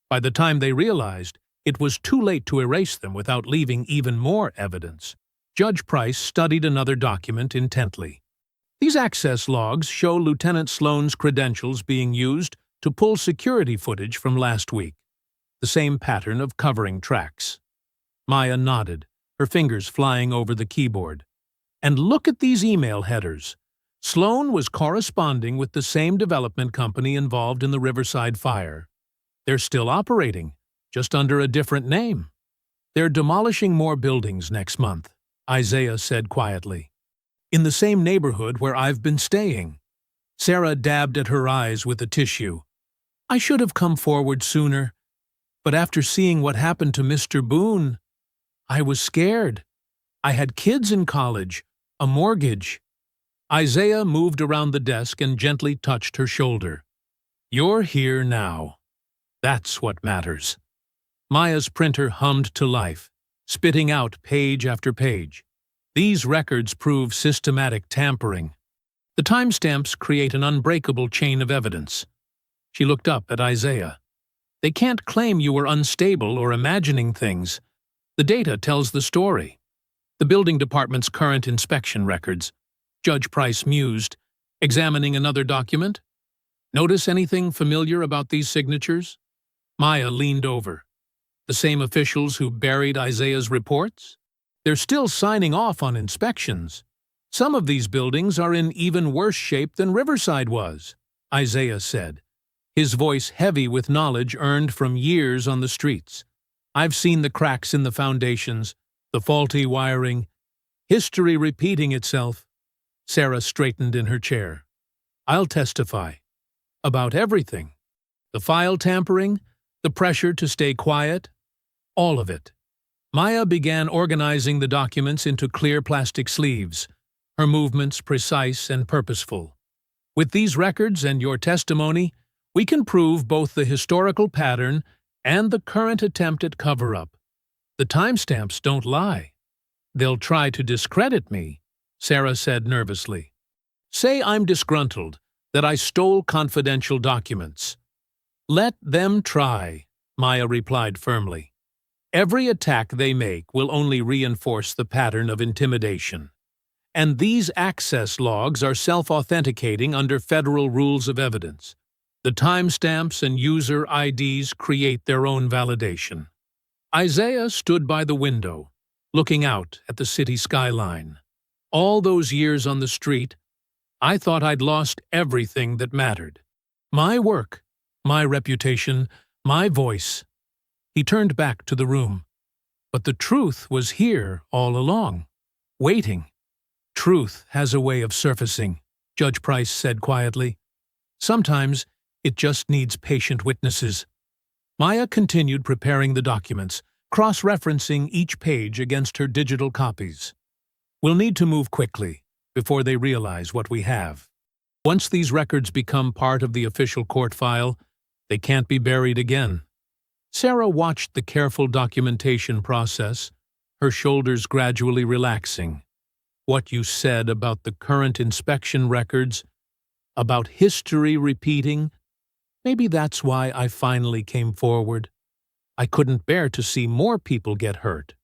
By the time they realized, it was too late to erase them without leaving even more evidence." Judge Price studied another document intently. "These access logs show Lieutenant Sloan's credentials being used to pull security footage from last week. The same pattern of covering tracks." Maya nodded, her fingers flying over the keyboard. "And look at these email headers. Sloan was corresponding with the same development company involved in the Riverside fire. They're still operating, just under a different name. They're demolishing more buildings next month," Isaiah said quietly. "In the same neighborhood where I've been staying." Sarah dabbed at her eyes with a tissue. "I should have come forward sooner, but after seeing what happened to Mr. Boone, I was scared. I had kids in college, a mortgage." Isaiah moved around the desk and gently touched her shoulder. "You're here now. That's what matters." Maya's printer hummed to life, spitting out page after page. "These records prove systematic tampering. The timestamps create an unbreakable chain of evidence." She looked up at Isaiah. "They can't claim you were unstable or imagining things. The data tells the story." "The building department's current inspection records," Judge Price mused, examining another document. "Notice anything familiar about these signatures?" Maya leaned over. "The same officials who buried Isaiah's reports? They're still signing off on inspections. Some of these buildings are in even worse shape than Riverside was," Isaiah said, his voice heavy with knowledge earned from years on the streets. "I've seen the cracks in the foundations, the faulty wiring, history repeating itself." Sarah straightened in her chair. "I'll testify. About everything. The file tampering, the pressure to stay quiet, all of it." Maya began organizing the documents into clear plastic sleeves, her movements precise and purposeful. "With these records and your testimony, we can prove both the historical pattern and the current attempt at cover-up. The timestamps don't lie." "They'll try to discredit me," Sarah said nervously. "Say I'm disgruntled, that I stole confidential documents." "Let them try," Maya replied firmly. "Every attack they make will only reinforce the pattern of intimidation. And these access logs are self-authenticating under federal rules of evidence. The timestamps and user IDs create their own validation. Isaiah stood by the window, looking out at the city skyline. All those years on the street, I thought I'd lost everything that mattered. My work, my reputation, my voice. He turned back to the room. But the truth was here all along, waiting. Truth has a way of surfacing, Judge Price said quietly. Sometimes it just needs patient witnesses. Maya continued preparing the documents, cross-referencing each page against her digital copies. We'll need to move quickly, before they realize what we have. Once these records become part of the official court file, they can't be buried again. Sarah watched the careful documentation process, her shoulders gradually relaxing. What you said about the current inspection records, about history repeating, maybe that's why I finally came forward. I couldn't bear to see more people get hurt.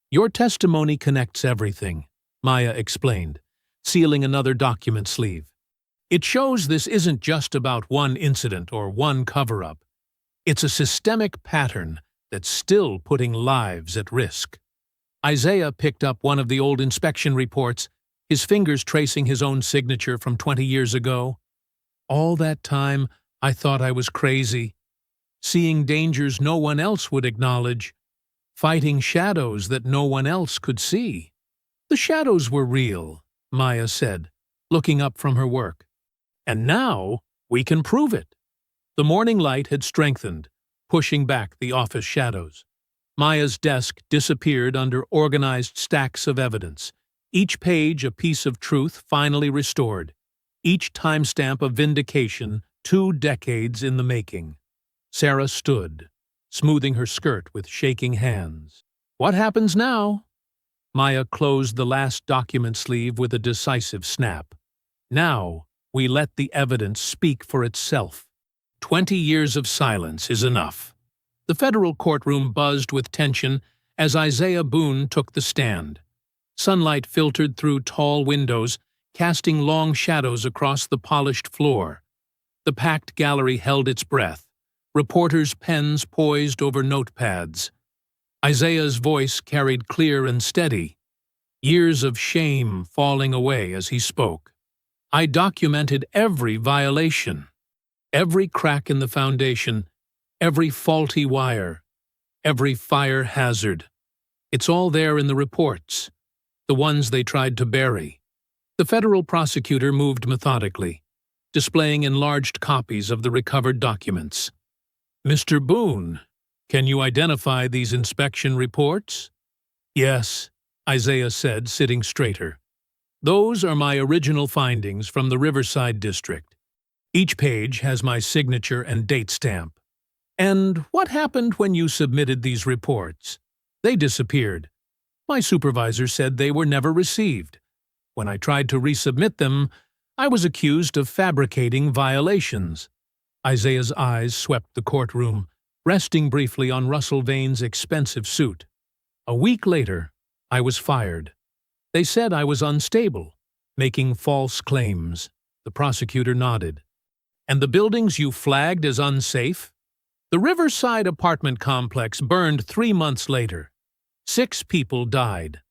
Your testimony connects everything, Maya explained, sealing another document sleeve. It shows this isn't just about one incident or one cover-up. It's a systemic pattern that's still putting lives at risk. Isaiah picked up one of the old inspection reports, his fingers tracing his own signature from 20 years ago. All that time, I thought I was crazy, seeing dangers no one else would acknowledge, fighting shadows that no one else could see. The shadows were real, Maya said, looking up from her work. And now we can prove it. The morning light had strengthened, pushing back the office shadows. Maya's desk disappeared under organized stacks of evidence, each page a piece of truth finally restored, each timestamp a vindication 2 decades in the making. Sarah stood, smoothing her skirt with shaking hands. What happens now? Maya closed the last document sleeve with a decisive snap. Now we let the evidence speak for itself. 20 years of silence is enough. The federal courtroom buzzed with tension as Isaiah Boone took the stand. Sunlight filtered through tall windows, casting long shadows across the polished floor. The packed gallery held its breath, reporters' pens poised over notepads. Isaiah's voice carried clear and steady, years of shame falling away as he spoke. I documented every violation, every crack in the foundation, every faulty wire, every fire hazard. It's all there in the reports, the ones they tried to bury. The federal prosecutor moved methodically, displaying enlarged copies of the recovered documents. Mr. Boone, can you identify these inspection reports? Yes, Isaiah said, sitting straighter. Those are my original findings from the Riverside District. Each page has my signature and date stamp. And what happened when you submitted these reports? They disappeared. My supervisor said they were never received. When I tried to resubmit them, I was accused of fabricating violations. Isaiah's eyes swept the courtroom, resting briefly on Russell Vane's expensive suit. A week later, I was fired. They said I was unstable, making false claims. The prosecutor nodded. And the buildings you flagged as unsafe? The Riverside apartment complex burned 3 months later. 6 people died.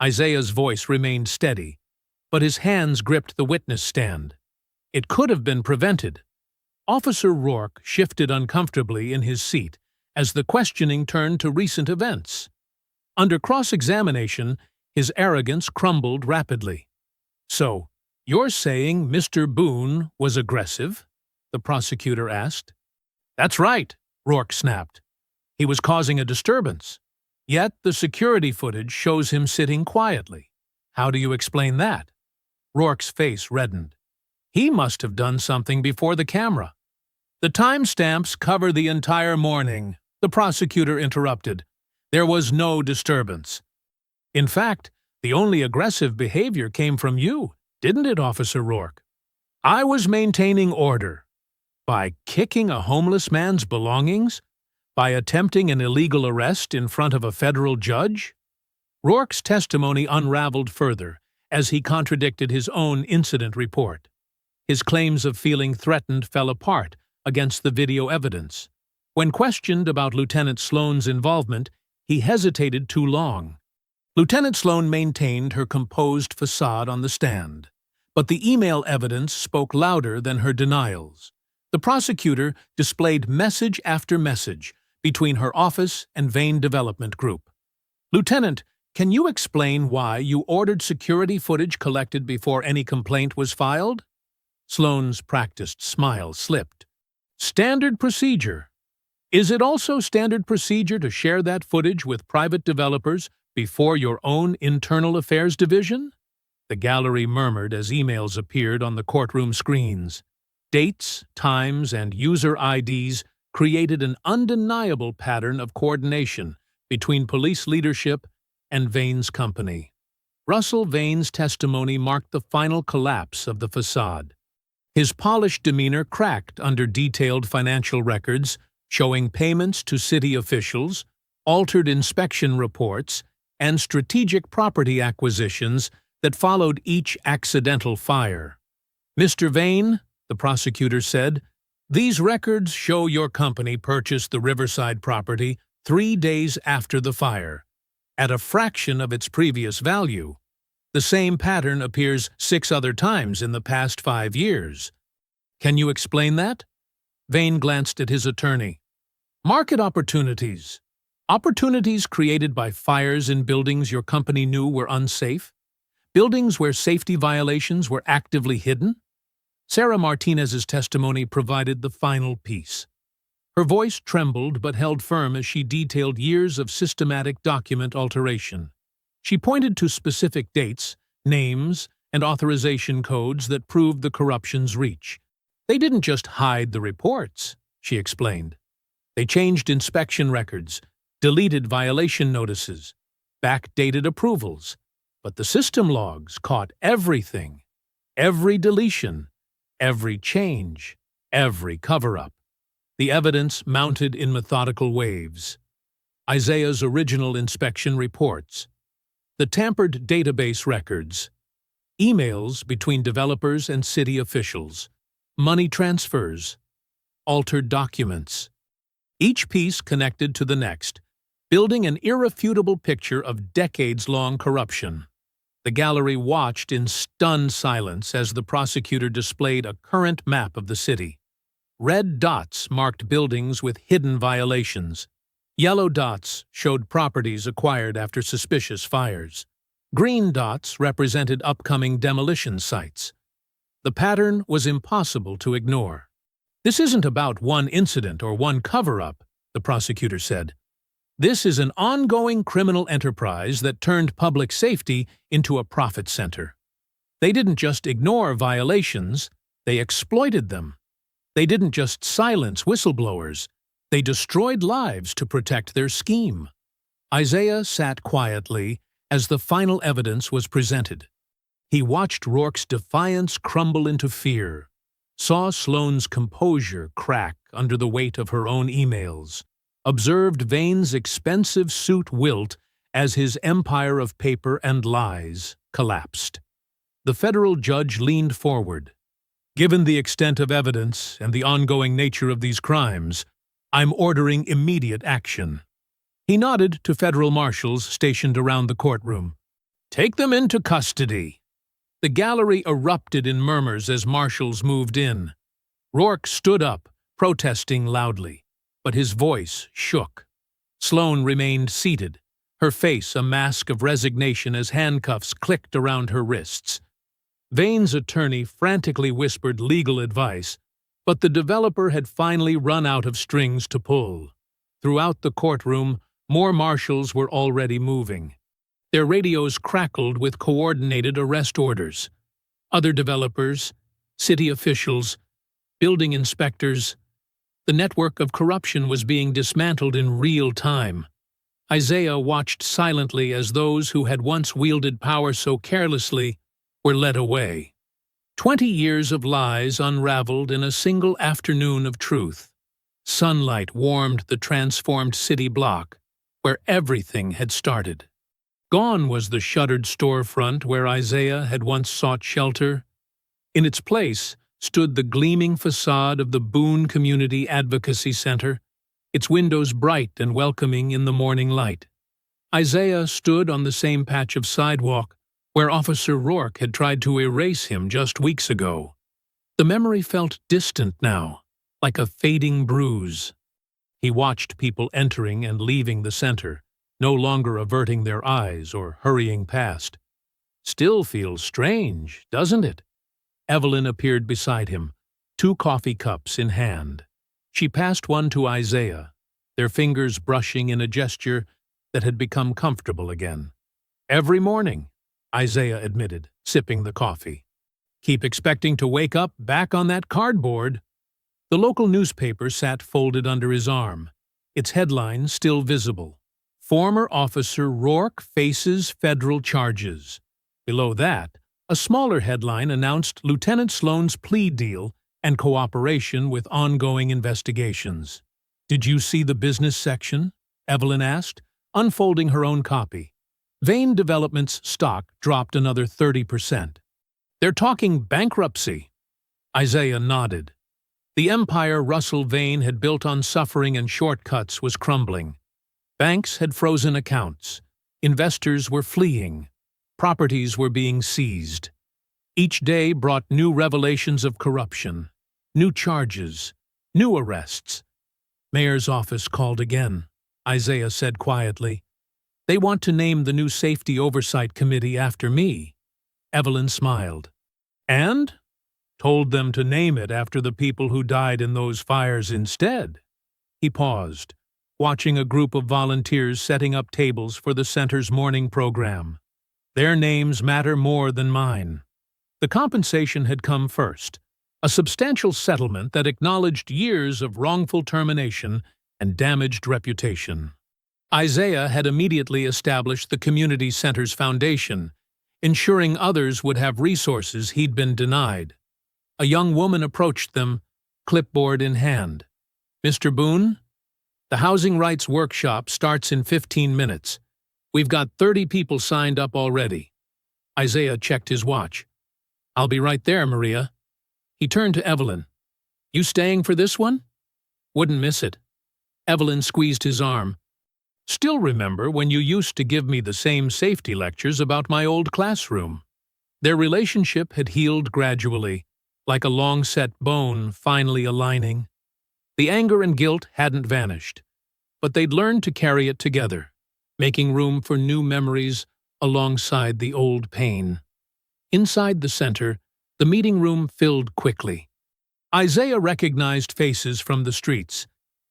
Isaiah's voice remained steady, but his hands gripped the witness stand. It could have been prevented. Officer Rourke shifted uncomfortably in his seat as the questioning turned to recent events. Under cross-examination, his arrogance crumbled rapidly. So, you're saying Mr. Boone was aggressive? The prosecutor asked. That's right, Rourke snapped. He was causing a disturbance. Yet the security footage shows him sitting quietly. How do you explain that? Rourke's face reddened. He must have done something before the camera. The timestamps cover the entire morning, the prosecutor interrupted. There was no disturbance. In fact, the only aggressive behavior came from you, didn't it, Officer Rourke? I was maintaining order. By kicking a homeless man's belongings? By attempting an illegal arrest in front of a federal judge? Rourke's testimony unraveled further as he contradicted his own incident report. His claims of feeling threatened fell apart against the video evidence. When questioned about Lieutenant Sloan's involvement, he hesitated too long. Lieutenant Sloan maintained her composed facade on the stand, but the email evidence spoke louder than her denials. The prosecutor displayed message after message between her office and Vane Development Group. "Lieutenant, can you explain why you ordered security footage collected before any complaint was filed?" Sloan's practiced smile slipped. "Standard procedure. Is it also standard procedure to share that footage with private developers before your own internal affairs division?" The gallery murmured as emails appeared on the courtroom screens. Dates, times, and user IDs created an undeniable pattern of coordination between police leadership and Vane's company. Russell Vane's testimony marked the final collapse of the facade. His polished demeanor cracked under detailed financial records showing payments to city officials, altered inspection reports, and strategic property acquisitions that followed each accidental fire. "Mr. Vane," the prosecutor said, "these records show your company purchased the Riverside property 3 days after the fire, at a fraction of its previous value. The same pattern appears 6 other times in the past 5 years. Can you explain that?" Vane glanced at his attorney. "Market opportunities. Opportunities created by fires in buildings your company knew were unsafe? Buildings where safety violations were actively hidden?" Sarah Martinez's testimony provided the final piece. Her voice trembled but held firm as she detailed years of systematic document alteration. She pointed to specific dates, names, and authorization codes that proved the corruption's reach. "They didn't just hide the reports," she explained. "They changed inspection records, deleted violation notices, backdated approvals, but the system logs caught everything, every deletion, every change, every cover-up. The evidence mounted in methodical waves. Isaiah's original inspection reports, the tampered database records, emails between developers and city officials, money transfers, altered documents. Each piece connected to the next, building an irrefutable picture of decades-long corruption. The gallery watched in stunned silence as the prosecutor displayed a current map of the city. Red dots marked buildings with hidden violations. Yellow dots showed properties acquired after suspicious fires. Green dots represented upcoming demolition sites. The pattern was impossible to ignore. "This isn't about one incident or one cover-up," the prosecutor said. "This is an ongoing criminal enterprise that turned public safety into a profit center. They didn't just ignore violations, they exploited them. They didn't just silence whistleblowers, they destroyed lives to protect their scheme." Isaiah sat quietly as the final evidence was presented. He watched Rourke's defiance crumble into fear, saw Sloan's composure crack under the weight of her own emails, observed Vane's expensive suit wilt as his empire of paper and lies collapsed. The federal judge leaned forward. "Given the extent of evidence and the ongoing nature of these crimes, I'm ordering immediate action." He nodded to federal marshals stationed around the courtroom. "Take them into custody." The gallery erupted in murmurs as marshals moved in. Rourke stood up, protesting loudly, but his voice shook. Sloan remained seated, her face a mask of resignation as handcuffs clicked around her wrists. Vane's attorney frantically whispered legal advice, but the developer had finally run out of strings to pull. Throughout the courtroom, more marshals were already moving. Their radios crackled with coordinated arrest orders. Other developers, city officials, building inspectors. The network of corruption was being dismantled in real time. Isaiah watched silently as those who had once wielded power so carelessly were led away. 20 years of lies unraveled in a single afternoon of truth. Sunlight warmed the transformed city block, where everything had started. Gone was the shuttered storefront where Isaiah had once sought shelter. In its place stood the gleaming facade of the Boone Community Advocacy Center, its windows bright and welcoming in the morning light. Isaiah stood on the same patch of sidewalk where Officer Rourke had tried to erase him just weeks ago. The memory felt distant now, like a fading bruise. He watched people entering and leaving the center, no longer averting their eyes or hurrying past. Still feels strange, doesn't it? Evelyn appeared beside him, 2 coffee cups in hand. She passed one to Isaiah, their fingers brushing in a gesture that had become comfortable again. "Every morning," Isaiah admitted, sipping the coffee. "Keep expecting to wake up back on that cardboard." The local newspaper sat folded under his arm, its headline still visible. "Former Officer Rourke faces federal charges." Below that, a smaller headline announced Lieutenant Sloan's plea deal and cooperation with ongoing investigations. "Did you see the business section?" Evelyn asked, unfolding her own copy. Vane Development's stock dropped another 30%. "They're talking bankruptcy." Isaiah nodded. The empire Russell Vane had built on suffering and shortcuts was crumbling. Banks had frozen accounts. Investors were fleeing. Properties were being seized. Each day brought new revelations of corruption, new charges, new arrests. "Mayor's office called again," Isaiah said quietly. "They want to name the new Safety Oversight Committee after me." Evelyn smiled. "And?" "Told them to name it after the people who died in those fires instead." He paused, watching a group of volunteers setting up tables for the center's morning program. "Their names matter more than mine." The compensation had come first, a substantial settlement that acknowledged years of wrongful termination and damaged reputation. Isaiah had immediately established the community center's foundation, ensuring others would have resources he'd been denied. A young woman approached them, clipboard in hand. "Mr. Boone, the housing rights workshop starts in 15 minutes. We've got 30 people signed up already." Isaiah checked his watch. "I'll be right there, Maria." He turned to Evelyn. "You staying for this one?" "Wouldn't miss it." Evelyn squeezed his arm. "Still remember when you used to give me the same safety lectures about my old classroom." Their relationship had healed gradually, like a long-set bone finally aligning. The anger and guilt hadn't vanished, but they'd learned to carry it together, making room for new memories alongside the old pain. Inside the center, the meeting room filled quickly. Isaiah recognized faces from the streets,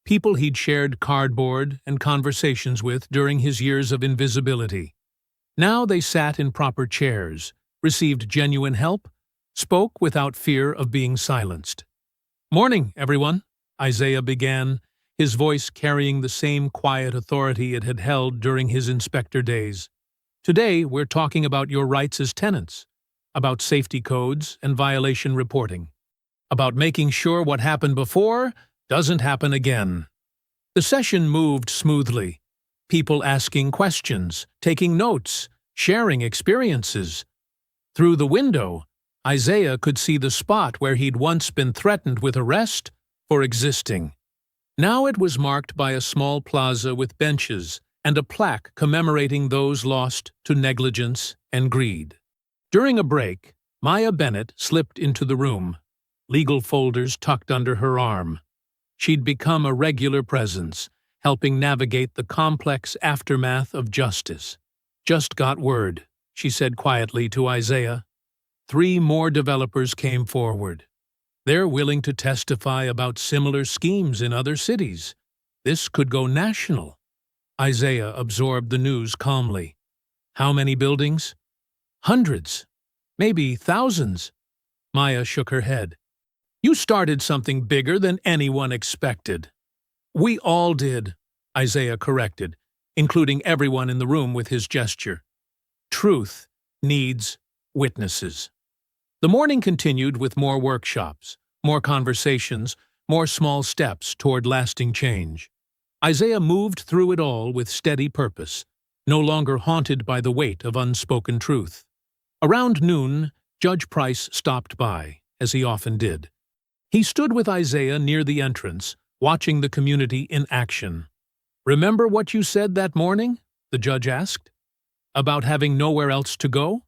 people he'd shared cardboard and conversations with during his years of invisibility. Now they sat in proper chairs, received genuine help, spoke without fear of being silenced. "Morning, everyone," Isaiah began, his voice carrying the same quiet authority it had held during his inspector days. "Today we're talking about your rights as tenants, about safety codes and violation reporting, about making sure what happened before doesn't happen again." The session moved smoothly, people asking questions, taking notes, sharing experiences. Through the window, Isaiah could see the spot where he'd once been threatened with arrest for existing. Now it was marked by a small plaza with benches and a plaque commemorating those lost to negligence and greed. During a break, Maya Bennett slipped into the room, legal folders tucked under her arm. She'd become a regular presence, helping navigate the complex aftermath of justice. "Just got word," she said quietly to Isaiah. 3 more developers came forward. They're willing to testify about similar schemes in other cities. This could go national. Isaiah absorbed the news calmly. "How many buildings?" "Hundreds. Maybe thousands." Maya shook her head. "You started something bigger than anyone expected." "We all did," Isaiah corrected, including everyone in the room with his gesture. "Truth needs witnesses." The morning continued with more workshops, more conversations, more small steps toward lasting change. Isaiah moved through it all with steady purpose, no longer haunted by the weight of unspoken truth. Around noon, Judge Price stopped by, as he often did. He stood with Isaiah near the entrance, watching the community in action. "Remember what you said that morning?" the judge asked. "About having nowhere else to go?"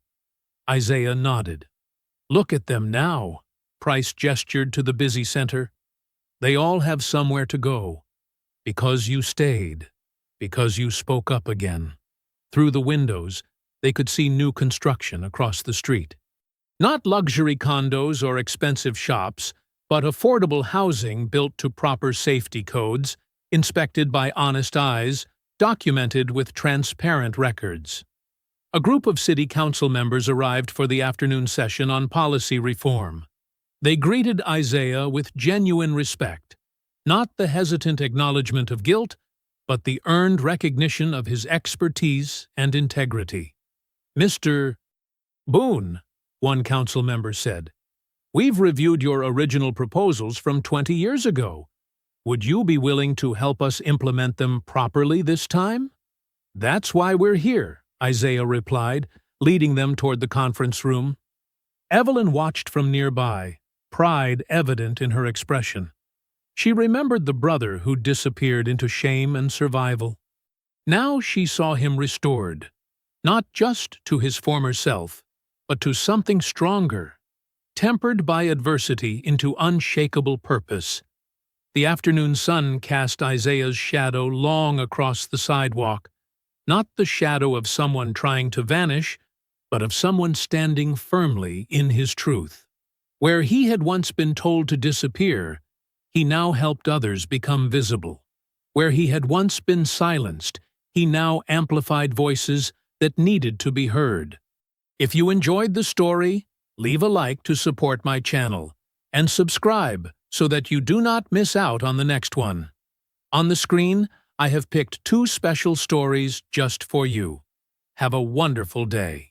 Isaiah nodded. "Look at them now," Price gestured to the busy center. "They all have somewhere to go. Because you stayed. Because you spoke up again." Through the windows, they could see new construction across the street. Not luxury condos or expensive shops, but affordable housing built to proper safety codes, inspected by honest eyes, documented with transparent records. A group of city council members arrived for the afternoon session on policy reform. They greeted Isaiah with genuine respect, not the hesitant acknowledgement of guilt, but the earned recognition of his expertise and integrity. "Mr. Boone," one council member said, "we've reviewed your original proposals from 20 years ago. Would you be willing to help us implement them properly this time?" "That's why we're here," Isaiah replied, leading them toward the conference room. Evelyn watched from nearby, pride evident in her expression. She remembered the brother who disappeared into shame and survival. Now she saw him restored, not just to his former self, but to something stronger, tempered by adversity into unshakable purpose. The afternoon sun cast Isaiah's shadow long across the sidewalk, not the shadow of someone trying to vanish, but of someone standing firmly in his truth. Where he had once been told to disappear, he now helped others become visible. Where he had once been silenced, he now amplified voices that needed to be heard. If you enjoyed the story, leave a like to support my channel, and subscribe so that you do not miss out on the next one. On the screen, I have picked 2 special stories just for you. Have a wonderful day.